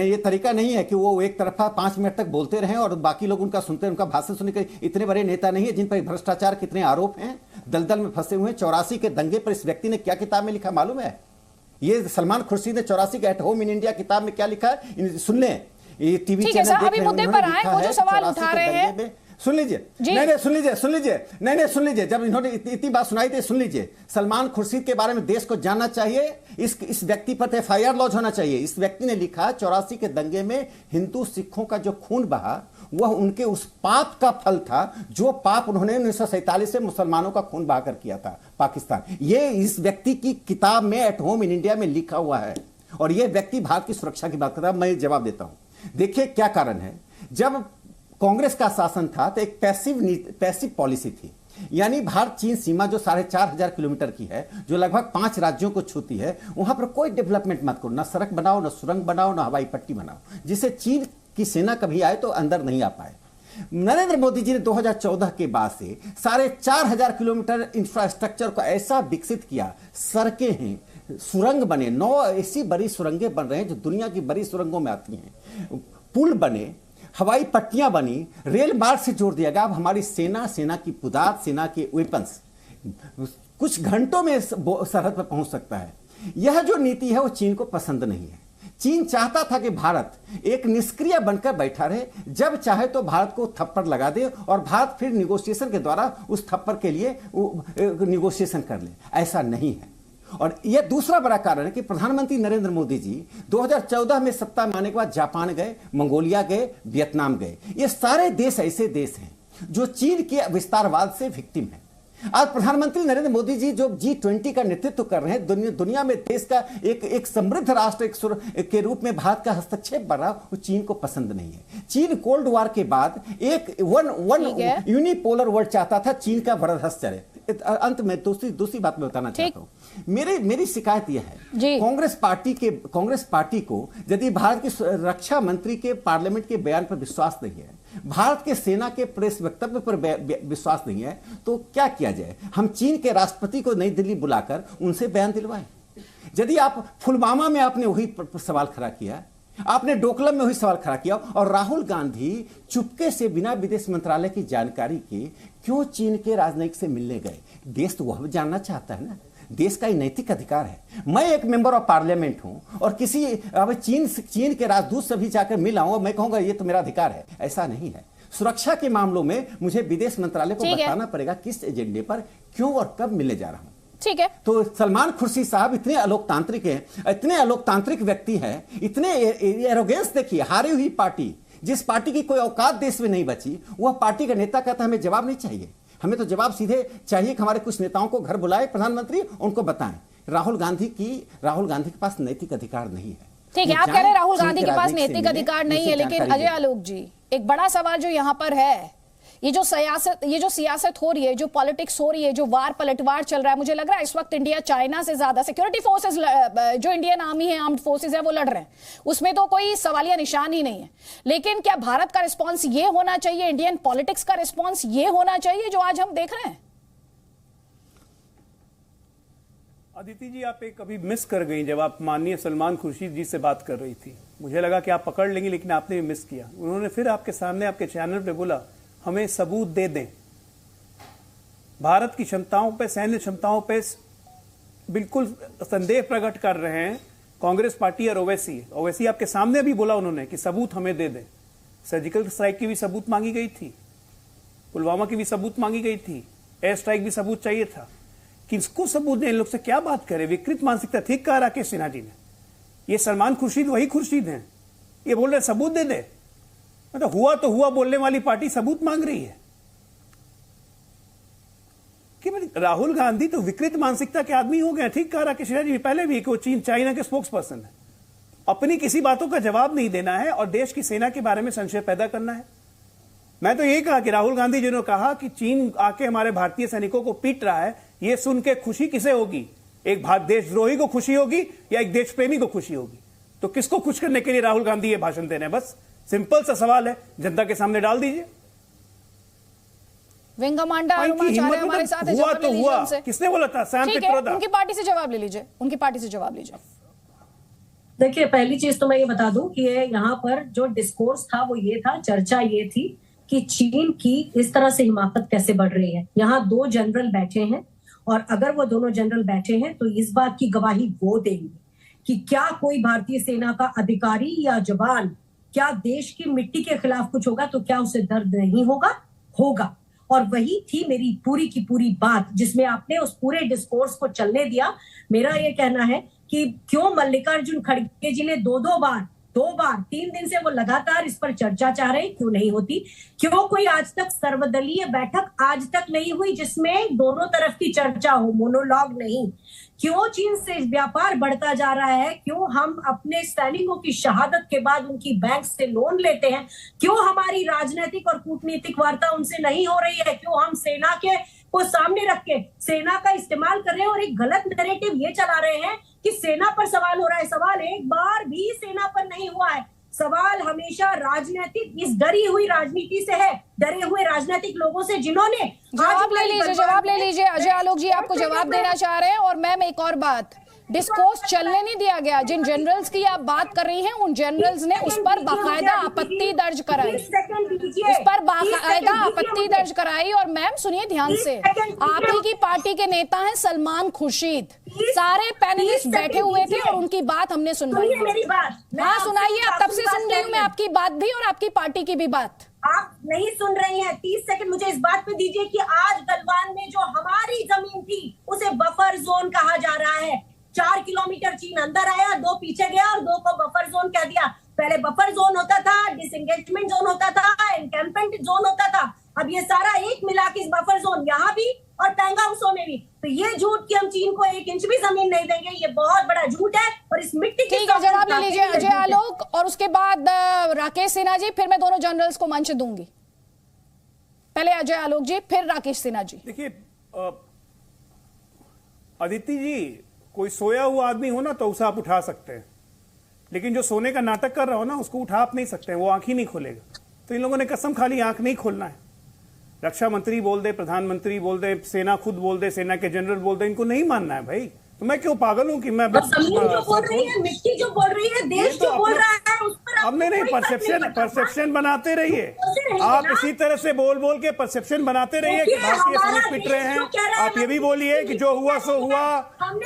ये तरीका नहीं है कि वो एक तरफा 5 मिनट तक बोलते रहे और बाकी लोग उनका सुनते हैं, उनका भाषण सुनने के। इतने बड़े नेता नहीं है जिन पर भ्रष्टाचार कितने आरोप हैं, दलदल में फंसे हुए हैं। 84 के दंगे पर इस व्यक्ति ने क्या किताब में लिखा मालूम है? ये सलमान खुर्शीद ने 84 के एट होम इन इंडिया किताब में क्या लिखा है सुन लें, ये टीवी चैनल देख रहे हैं, मुद्दे पर आए, वो जो सवाल उठा रहे हैं सुन लीजिए। सुन लीजिए, जब इन्होंने इतनी बात सुनाई थी, सुन लीजिए। सलमान खुर्शीद के बारे में देश को जानना चाहिए, इस व्यक्ति पर FIR लॉन्च होना चाहिए। इस व्यक्ति ने लिखा 84 के दंगे में हिंदू सिखों का जो खून बहा वह उनके उस पाप का फल था, जो पाप उन्होंने 1947 से मुसलमानों का खून बहाकर किया था पाकिस्तान। ये इस व्यक्ति की किताब में एट होम इन इंडिया में लिखा हुआ है, और यह व्यक्ति भारत की सुरक्षा की बात करता है। मैं जवाब देता हूं। देखिए क्या कारण है, जब कांग्रेस का शासन था तो एक पैसिव पॉलिसी थी, यानी भारत चीन सीमा जो 4500 किलोमीटर की है, जो लगभग 5 राज्यों को छूती है, वहां पर कोई डेवलपमेंट मत करो, ना सड़क बनाओ, ना सुरंग बनाओ, ना हवाई पट्टी बनाओ, जिससे चीन की सेना कभी आए तो अंदर नहीं आ पाए। नरेंद्र मोदी जी ने 2014 के बाद से 4500 किलोमीटर इंफ्रास्ट्रक्चर को ऐसा विकसित किया, सड़कें हैं, सुरंग बने, 9 ऐसी बड़ी सुरंगें बन रहे हैं जो दुनिया की बड़ी सुरंगों में आती हैं, पुल बने, हवाई पट्टियां बनी, रेल मार्ग से जोड़ दिया गया। अब हमारी सेना की पुदात, सेना के वेपन्स कुछ घंटों में सरहद पर पहुंच सकता है। यह जो नीति है वो चीन को पसंद नहीं है। चीन चाहता था कि भारत एक निष्क्रिय बनकर बैठा रहे, जब चाहे तो भारत को थप्पड़ लगा दे और भारत फिर निगोशिएशन के द्वारा उस थप्पड़ के लिए निगोशिएशन कर ले। ऐसा नहीं है। और यह दूसरा बड़ा कारण है कि प्रधानमंत्री नरेंद्र मोदी जी 2014 में सत्ता में आने के बाद जापान गए, मंगोलिया गए, वियतनाम गए। ये सारे देश ऐसे देश हैं जो चीन के विस्तारवाद से विक्टिम हैं। आज प्रधानमंत्री नरेंद्र मोदी जी जो G20 का नेतृत्व कर रहे हैं, दुनिया में देश का एक समृद्ध राष्ट्र के रूप में भारत का हस्तक्षेप बढ़ रहा, वो चीन को पसंद नहीं है। चीन कोल्ड वॉर के बाद एक वन यूनिपोलर वर्ल्ड चाहता था, चीन का वरदहस्त चले। अंत में दूसरी बात मैं बताना चाहता हूं। मेरी शिकायत यह है, कांग्रेस पार्टी को यदि भारत की रक्षा मंत्री के पार्लियामेंट के बयान पर विश्वास नहीं है, भारत के सेना के प्रेस वक्तव्य पर विश्वास नहीं है, तो क्या किया जाए? हम चीन के राष्ट्रपति को नई दिल्ली बुलाकर उनसे बयान दिलवाएं। यदि आप पुलवामा में आपने वही सवाल खड़ा किया, आपने डोकलम में वही सवाल खड़ा किया, और राहुल गांधी चुपके से बिना विदेश मंत्रालय की जानकारी के क्यों चीन के राजनयिक से मिलने गए? देश तो वह भी जानना चाहता है ना, देश का नैतिक अधिकार है। मैं एक मेंबर ऑफ पार्लियामेंट हूं और किसी अब चीन के राजदूत से भी जाकर मिला हूं और मैं कहूंगा ये तो मेरा अधिकार है? ऐसा नहीं है। सुरक्षा के मामलों में मुझे विदेश मंत्रालय को बताना पड़ेगा किस एजेंडे पर, क्यों और कब मिलने जा रहा हूं। ठीक है। तो सलमान खुर्शीद साहब इतने अलोकतांत्रिक हैं, इतने अलोकतांत्रिक व्यक्ति हैं, इतने एरोगेंस देखिए। हारी हुई पार्टी, जिस पार्टी की कोई औकात देश में नहीं बची, वह पार्टी का नेता कहता है हमें जवाब नहीं चाहिए, हमें तो जवाब सीधे चाहिए कि हमारे कुछ नेताओं को घर बुलाए प्रधानमंत्री, उनको बताएं। राहुल गांधी के पास नैतिक अधिकार नहीं है। ठीक है, आप कह रहे हैं राहुल गांधी के पास नैतिक अधिकार नहीं है, लेकिन अजय आलोक जी, एक बड़ा सवाल जो यहाँ पर है, ये जो सियासत हो रही है, जो पॉलिटिक्स हो रही है, जो वार पलटवार चल रहा है, मुझे लग रहा है इस वक्त इंडिया चाइना से ज्यादा सिक्योरिटी फोर्सेस, जो इंडियन आर्मी है, आर्म्ड फोर्सेस है, वो लड़ रहे हैं, उसमें तो कोई सवालिया निशान ही नहीं है। लेकिन क्या भारत का रिस्पॉन्स ये होना चाहिए, इंडियन पॉलिटिक्स का रिस्पॉन्स ये होना चाहिए जो आज हम देख रहे हैं? अदिति जी, आप एक अभी मिस कर गई जब आप माननीय सलमान खुर्शीद जी से बात कर रही थी। मुझे लगा कि आप पकड़ लेंगी, लेकिन आपने भी मिस किया। उन्होंने फिर आपके सामने आपके चैनल पे बोला हमें सबूत दे दें। भारत की क्षमताओं पे, सैन्य क्षमताओं पे बिल्कुल संदेह प्रकट कर रहे हैं कांग्रेस पार्टी और ओवैसी आपके सामने भी बोला उन्होंने कि सबूत हमें दे दें। सर्जिकल स्ट्राइक की भी सबूत मांगी गई थी, पुलवामा की भी सबूत मांगी गई थी, एयर स्ट्राइक भी सबूत चाहिए था। किसको सबूत दें? इन लोग से क्या बात करें? विकृत मानसिकता। ठीक कहा राकेश सिन्हा जी ने, ये सलमान खुर्शीद वही खुर्शीद हैं, ये बोल रहे सबूत दे दे। मतलब हुआ तो हुआ बोलने वाली पार्टी सबूत मांग रही है कि राहुल गांधी तो विकृत मानसिकता के आदमी हो गए। ठीक कहा राकेश सिन्हा जी पहले भी कि वो चाइना के स्पोक्स पर्सन है। अपनी किसी बातों का जवाब नहीं देना है और देश की सेना के बारे में संशय पैदा करना है। मैं तो यही कहा कि राहुल गांधी जिन्होंने कहा कि चीन आके हमारे भारतीय सैनिकों को पीट रहा है, यह सुन के खुशी किसे होगी? एक देशद्रोही को खुशी होगी या एक देश प्रेमी को खुशी होगी? तो किसको खुश करने के लिए राहुल गांधी ये भाषण दे रहे हैं? बस सिंपल सा सवाल है, जनता के सामने डाल दीजिए। विंग कमांडर हमारे साथ हुआ तो हुआ, किसने बोला था? सैम पित्रोदा। उनकी पार्टी से जवाब ले लीजिए, उनकी पार्टी से जवाब लीजिए। देखिए, पहली चीज तो मैं ये बता दूं कि यहाँ पर जो डिस्कोर्स था वो ये था, चर्चा ये थी कि चीन की इस तरह से हिमाकत कैसे बढ़ रही है। यहाँ दो जनरल बैठे हैं और अगर वो दोनों जनरल बैठे हैं तो इस बात की गवाही वो देंगे कि क्या कोई भारतीय सेना का अधिकारी या जवान क्या देश की मिट्टी के खिलाफ कुछ होगा तो क्या उसे दर्द नहीं होगा? होगा। और वही थी मेरी पूरी की पूरी बात, जिसमें आपने उस पूरे डिस्कोर्स को चलने दिया। मेरा ये कहना है कि क्यों मल्लिकार्जुन खड़गे जी ने दो बार 3 दिन से वो लगातार इस पर चर्चा चाह रहे, क्यों नहीं होती? क्यों कोई आज तक सर्वदलीय बैठक आज तक नहीं हुई जिसमें दोनों तरफ की चर्चा हो, मोनोलॉग नहीं? क्यों चीन से व्यापार बढ़ता जा रहा है? क्यों हम अपने सैनिकों की शहादत के बाद उनकी बैंक से लोन लेते हैं? क्यों हमारी राजनीतिक और कूटनीतिक वार्ता उनसे नहीं हो रही है? क्यों हम सेना के को सामने रख के सेना का इस्तेमाल कर रहे हैं और एक गलत नैरेटिव ये चला रहे हैं कि सेना पर सवाल हो रहा है? सवाल एक बार भी सेना पर नहीं हुआ है। सवाल हमेशा राजनीतिक, इस डरी हुई राजनीति से है, डरे हुए राजनीतिक लोगों से जिन्होंने जवाब ले लीजिए। अजय आलोक जी आपको जवाब देना चाह रहे हैं। और मैम एक और बात, डिस्कोर्स चलने नहीं दिया गया। जिन जनरल्स की आप बात कर रही हैं उन जनरल्स ने उस पर बाकायदा आपत्ति दर्ज कराई। और मैम सुनिए ध्यान से, आप ही की पार्टी के नेता हैं सलमान खुर्शीद, सारे पैनलिस्ट बैठे हुए थे और उनकी बात हमने सुनवाई। मेरी बात हाँ सुनाइए, आप तब से सुन रही हूँ मैं आपकी बात भी और आपकी पार्टी की भी बात। आप नहीं सुन रही हैं। 30 सेकंड मुझे इस बात पे दीजिए कि आज गलवान में जो हमारी जमीन थी उसे बफर जोन कहा जा रहा है। 4 किलोमीटर चीन अंदर आया, 2 पीछे गया और 2 को बफर जोन कह दिया। पहले बफर जोन होता था, डिसएंगेजमेंट जोन होता था, एनकैंपमेंट जोन होता था। अब ये सारा एक मिला के इस बफर जोन यहाँ भी और पैंगाउसो में भी। तो ये झूठ कि हम चीन को 1 इंच भी जमीन नहीं देंगे, ये बहुत बड़ा झूठ है। और इस मिट्टी की जवाब ले लीजिए अजय आलोक और उसके बाद राकेश सिन्हा जी, फिर मैं दोनों जनरल्स को मंच दूंगी। पहले अजय आलोक जी, फिर राकेश सिन्हा जी। देखिए अदिति जी, कोई सोया हुआ आदमी हो ना तो उसे आप उठा सकते हैं, लेकिन जो सोने का नाटक कर रहा हो ना उसको उठा आप नहीं सकते हैं, वो आंख ही नहीं खोलेगा। तो इन लोगों ने कसम खा ली आंख नहीं खोलना है। रक्षा मंत्री बोल दे, प्रधानमंत्री बोल दे, सेना खुद बोल दे, सेना के जनरल बोल दे, इनको नहीं मानना है भाई। तो मैं क्यों पागल हूं कि मैं जो बोल रही है, मिट्टी जो बोल रही है, देश जो बोल रहा है उस पर अब नहीं परसेप्शन बनाते रहिए। आप इसी तरह से बोल बोल के परसेप्शन बनाते रहिए कि भारतीय सैनिक पिट रहे हैं। आप ये भी बोलिए कि जो हुआ सो हुआ।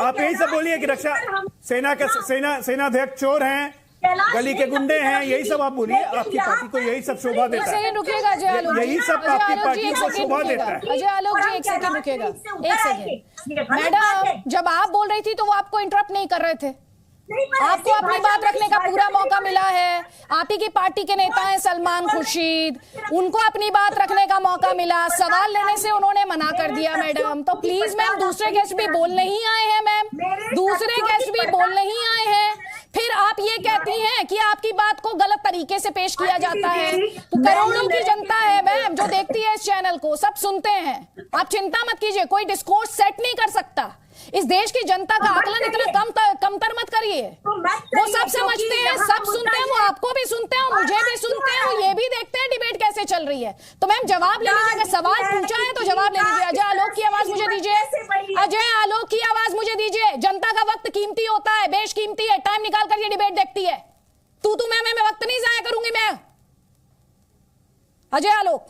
आप यही सब बोलिए कि रक्षा सेनाध्यक्ष चोर हैं, गली के गुंडे हैं, यही सब आप बोलिए। आपकी पार्टी को यही सब शोभा देता है, यही सब आपकी पार्टी को शोभा देता है। अजय आलोक जी एक सेकंड रुकिएगा, एक सेकंड। मैडम जब आप बोल रही थी तो वो आपको इंटरप्ट नहीं कर रहे थे, आपको अपनी बात रखने का पूरा मौका मिला है। आप ही की पार्टी के नेता हैं सलमान खुर्शीद, उनको अपनी बात रखने का मौका मिला, सवाल लेने से उन्होंने मना कर दिया। मैडम तो प्लीज मैम, दूसरे गेस्ट भी बोलने ही आए हैं मैम, दूसरे गेस्ट भी बोलने ही आए हैं, फिर आप ये कहती हैं कि आपकी बात को गलत तरीके से पेश किया जाता है। तो करोड़ों की जनता है मैम जो देखती है इस चैनल को, सब सुनते हैं। आप चिंता मत कीजिए, कोई डिस्कोर्स सेट नहीं कर सकता। इस देश की जनता का आकलन इतना कमतर मत करिए। वो सब समझते हैं, सब सुनते हैं, वो आपको भी सुनते हैं, मुझे भी सुनते हैं, वो ये भी देखते हैं डिबेट कैसे चल रही है। तो मैम जवाब ले लीजिए, अगर सवाल पूछा है तो जवाब ले लीजिए। अजय आलोक की आवाज मुझे दीजिए, अजय आलोक की आवाज मुझे दीजिए। जनता का वक्त कीमती होता है, बेशकीमती है, टाइम निकाल कर ये डिबेट देखती है। तू मैं वक्त नहीं जाया करूंगी मैं। अजय आलोक।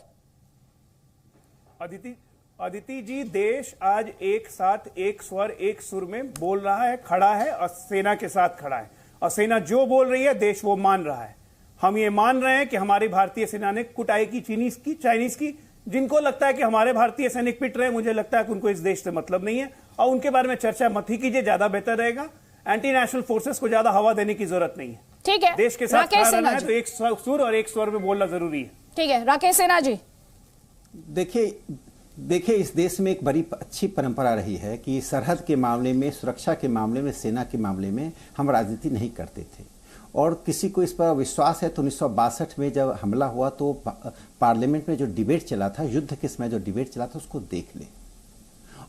अदिति जी, देश आज एक साथ, एक स्वर, एक सुर में बोल रहा है, खड़ा है और सेना के साथ खड़ा है। और सेना जो बोल रही है देश वो मान रहा है। हम ये मान रहे हैं कि हमारी भारतीय सेना ने कुटाई की चाइनीज की। जिनको लगता है कि हमारे भारतीय सैनिक पिट रहे हैं, मुझे लगता है कि उनको इस देश से मतलब नहीं है और उनके बारे में चर्चा मत ही कीजिए, ज्यादा बेहतर रहेगा। एंटी नेशनल फोर्सेस को ज्यादा हवा देने की जरूरत नहीं है। ठीक है, देश के साथ खड़ा रहना है तो एक सुर और एक स्वर में बोलना जरूरी है। ठीक है, राकेश सिन्हा जी। देखिए इस देश में एक बड़ी अच्छी परंपरा रही है कि सरहद के मामले में, सुरक्षा के मामले में, सेना के मामले में हम राजनीति नहीं करते थे। और किसी को इस पर विश्वास है तो 1962 में जब हमला हुआ तो पार्लियामेंट में जो डिबेट चला था, युद्ध के समय जो डिबेट चला था, उसको देख ले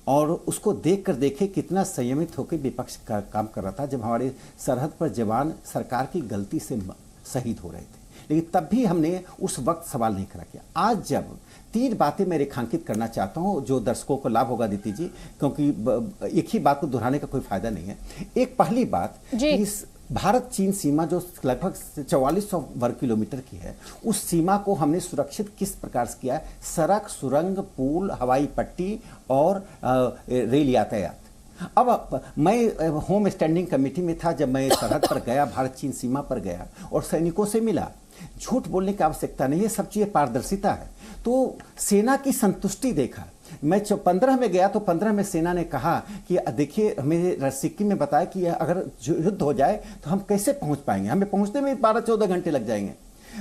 और उसको देख कर देखे कितना संयमित होकर विपक्ष का काम कर रहा था जब हमारे सरहद पर जवान सरकार की गलती से शहीद हो रहे थे। लेकिन तब भी हमने उस वक्त सवाल नहीं खड़ा किया। आज जब 3 बातें मैं रेखांकित करना चाहता हूं जो दर्शकों को लाभ होगा दीदी जी, क्योंकि एक ही बात को दोहराने का कोई फायदा नहीं है। एक पहली बात, इस भारत चीन सीमा जो लगभग 4400 वर्ग किलोमीटर की है, उस सीमा को हमने सुरक्षित किस प्रकार से किया है? सड़क, सुरंग, पुल, हवाई पट्टी और रेल यातायात। अब मैं होम स्टैंडिंग कमेटी में था जब मैं सरहद पर गया, भारत चीन सीमा पर गया और सैनिकों से मिला। झूठ बोलने की आवश्यकता नहीं है, सब चीजें पारदर्शिता है। तो सेना की संतुष्टि देखा। मैं 15 में गया तो 15 में सेना ने कहा कि देखिए हमें सिक्किम में बताया कि अगर युद्ध हो जाए तो हम कैसे पहुंच पाएंगे, हमें पहुंचने में 12-14 घंटे लग जाएंगे।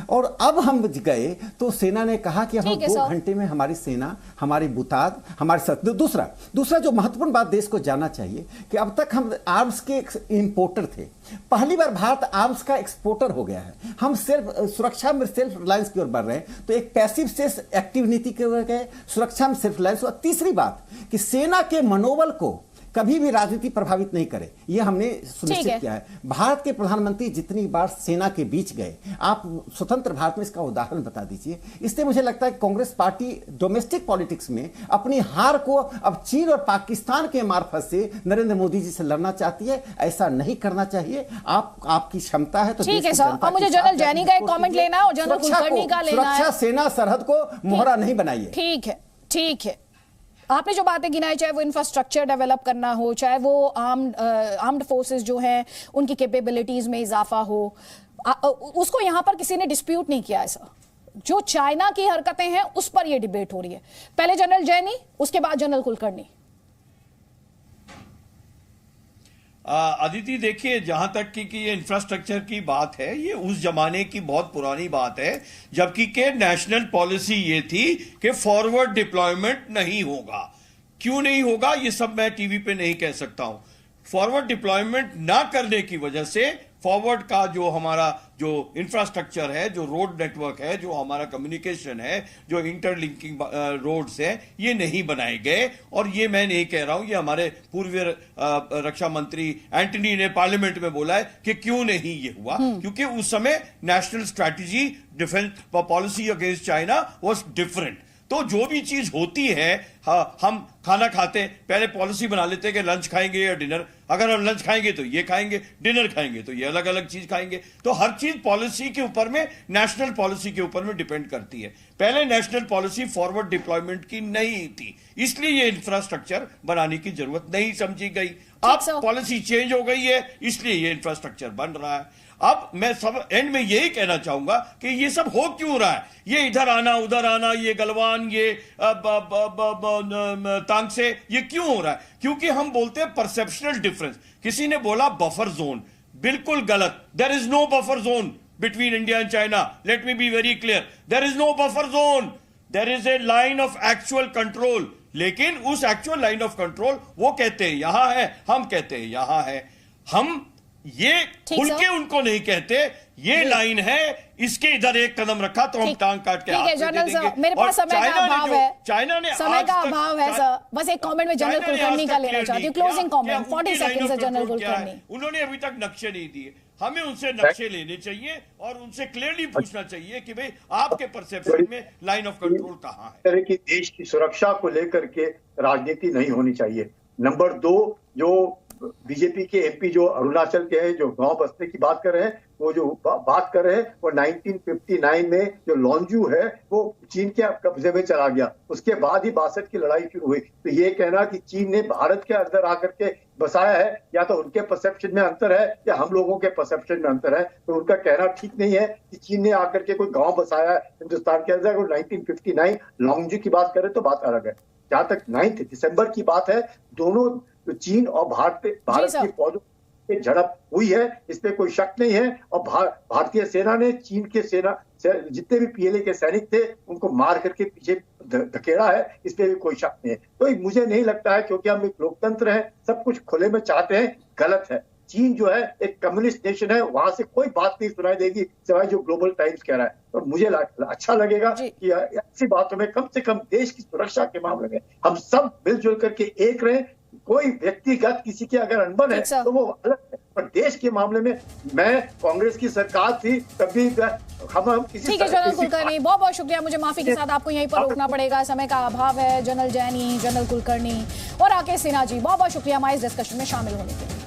और अब हम गए तो सेना ने कहा कि हम 2 घंटे में हमारी सेना, हमारी बुताद, हमारे साथ। दूसरा जो महत्वपूर्ण बात देश को जानना चाहिए कि अब तक हम आर्म्स के इंपोर्टर थे, पहली बार भारत आर्म्स का एक्सपोर्टर हो गया है। हम सिर्फ सुरक्षा में सेल्फ रिलायंस की ओर बढ़ रहे हैं, तो एक पैसिव से एक्टिव नीति की ओर गए, सुरक्षा में सेल्फ रिलायंस। और तीसरी बात कि सेना के मनोबल को कभी भी राजनीति प्रभावित नहीं करे, यह हमने सुनिश्चित किया है। भारत के प्रधानमंत्री जितनी बार सेना के बीच गए, आप स्वतंत्र भारत में इसका उदाहरण बता दीजिए। इसलिए मुझे लगता है कांग्रेस पार्टी डोमेस्टिक पॉलिटिक्स में अपनी हार को अब चीन और पाकिस्तान के मार्फत से नरेंद्र मोदी जी से लड़ना चाहती है। ऐसा नहीं करना चाहिए। आपकी क्षमता है तो ठीक है सर। मुझे जनरल जैनी का एक कमेंट लेना है और जनरल कुलकर्णी का लेना है। सुरक्षा, सेना, सरहद को मोहरा नहीं बनाइए। ठीक है, ठीक है, आपने जो बातें गिनाई, चाहे वो इंफ्रास्ट्रक्चर डेवलप करना हो, चाहे वो आर्म्ड फोर्सेस जो हैं उनकी कैपेबिलिटीज में इजाफा हो, उसको यहां पर किसी ने डिस्प्यूट नहीं किया। ऐसा जो चाइना की हरकतें हैं उस पर यह डिबेट हो रही है। पहले जनरल जैनी, उसके बाद जनरल कुलकर्णी। अदिति देखिए, जहां तक कि ये इंफ्रास्ट्रक्चर की बात है, ये उस जमाने की बहुत पुरानी बात है, जबकि के नेशनल पॉलिसी ये थी कि फॉरवर्ड डिप्लॉयमेंट नहीं होगा। क्यों नहीं होगा ये सब मैं टीवी पे नहीं कह सकता हूं। फॉरवर्ड डिप्लॉयमेंट ना करने की वजह से फॉरवर्ड का जो हमारा जो इंफ्रास्ट्रक्चर है, जो रोड नेटवर्क है, जो हमारा कम्युनिकेशन है, जो इंटरलिंकिंग रोड्स है, ये नहीं बनाए गए। और ये मैं नहीं कह रहा हूं, ये हमारे पूर्व रक्षा मंत्री एंटनी ने पार्लियामेंट में बोला है कि क्यों नहीं ये हुआ, क्योंकि उस समय national strategy defence policy against China was different. तो जो भी चीज होती है, हम खाना खाते पहले पॉलिसी बना लेते हैं कि लंच खाएंगे या डिनर। अगर हम लंच खाएंगे तो ये खाएंगे, डिनर खाएंगे तो ये अलग अलग चीज खाएंगे। तो हर चीज पॉलिसी के ऊपर में, नेशनल पॉलिसी के ऊपर में डिपेंड करती है। पहले नेशनल पॉलिसी फॉरवर्ड डिप्लॉयमेंट की नहीं थी, इसलिए ये इंफ्रास्ट्रक्चर बनाने की जरूरत नहीं समझी गई। अब पॉलिसी चेंज हो गई है, इसलिए ये इंफ्रास्ट्रक्चर बन रहा है। अब मैं सब एंड में यही कहना चाहूंगा कि ये सब हो क्यों रहा है, ये इधर आना उधर आना, ये गलवान, ये तांग से, ये क्यों हो रहा है? क्योंकि हम बोलते हैं परसेप्शनल डिफरेंस। किसी ने बोला बफर जोन, बिल्कुल गलत। There is no buffer zone between India and China. Let me be very clear, there is no buffer zone, there is a line of actual control. लेकिन उस एक्चुअल लाइन ऑफ कंट्रोल वो कहते हैं यहां है, हम कहते हैं यहां है। हम ये खुल के उनको नहीं कहते ये लाइन है, इसके इधर एक कदम रखा तो हम टांग काट के हाथ में दे देंगे। मेरे पास समय का अभाव है, चाइना ने समय का अभाव है सर। बस एक कमेंट में जनरल कुलकर्णी का लेना चाहती हूँ, क्लोजिंग कमेंट 40 सेकंड से जनरल कुलकर्णी। उन्होंने अभी तक नक्शे नहीं दिए, हमें उनसे नक्शे लेने चाहिए और उनसे क्लियरली पूछना चाहिए कि भाई आपके परसेप्शन में लाइन ऑफ कंट्रोल कहां है। तरह की देश की सुरक्षा को लेकर के राजनीति नहीं होनी चाहिए। नंबर 2, जो बीजेपी के एमपी जो अरुणाचल के हैं, जो गांव बसने की बात कर रहे हैं, वो जो बात कर रहे हैं, वो 1959 में जो लॉन्जू है वो चीन के कब्जे में चला गया। उसके बाद ही 62 की लड़ाई शुरू हुई। तो ये कहना कि चीन ने भारत के अंदर आकर के बसाया है, या तो उनके परसेप्शन में अंतर है या हम लोगों के परसेप्शन में अंतर है। तो उनका कहना ठीक नहीं है कि चीन ने आकर के कोई गाँव बसाया है हिंदुस्तान के अंदर। 1959 लॉन्जू की बात करें तो बात अलग है। जहां तक 9 दिसंबर की बात है, दोनों चीन और भारत की फौजों की झड़प हुई है, इसमें कोई शक नहीं है। और भारतीय सेना ने चीन के सेना जितने भी पीएलए के सैनिक थे उनको मार करके पीछे धकेला है, इसमें भी कोई शक नहीं है। तो मुझे नहीं लगता है, क्योंकि हम एक लोकतंत्र हैं, सब कुछ खुले में चाहते हैं, गलत है। चीन जो है एक कम्युनिस्ट नेशन है, वहां से कोई बात नहीं सुनाई देगी सिवाय जो ग्लोबल टाइम्स कह रहा है। और मुझे अच्छा लगेगा कि ऐसी बातों में कम से कम देश की सुरक्षा के मामले में हम सब मिलजुल करके एक रहे। कोई व्यक्तिगत किसी के अगर अनबन है तो वो अलग है, पर देश के मामले में मैं कांग्रेस की सरकार थी तभी हम किसी। ठीक है जनरल कुलकर्णी, बहुत बहुत शुक्रिया। मुझे माफी के साथ आपको यहीं पर रोकना पड़ेगा, समय का अभाव है। जनरल जैनी, जनरल कुलकर्णी और राकेश सिन्हा जी, बहुत बहुत शुक्रिया हमारे इस डिस्कशन में शामिल होने के लिए।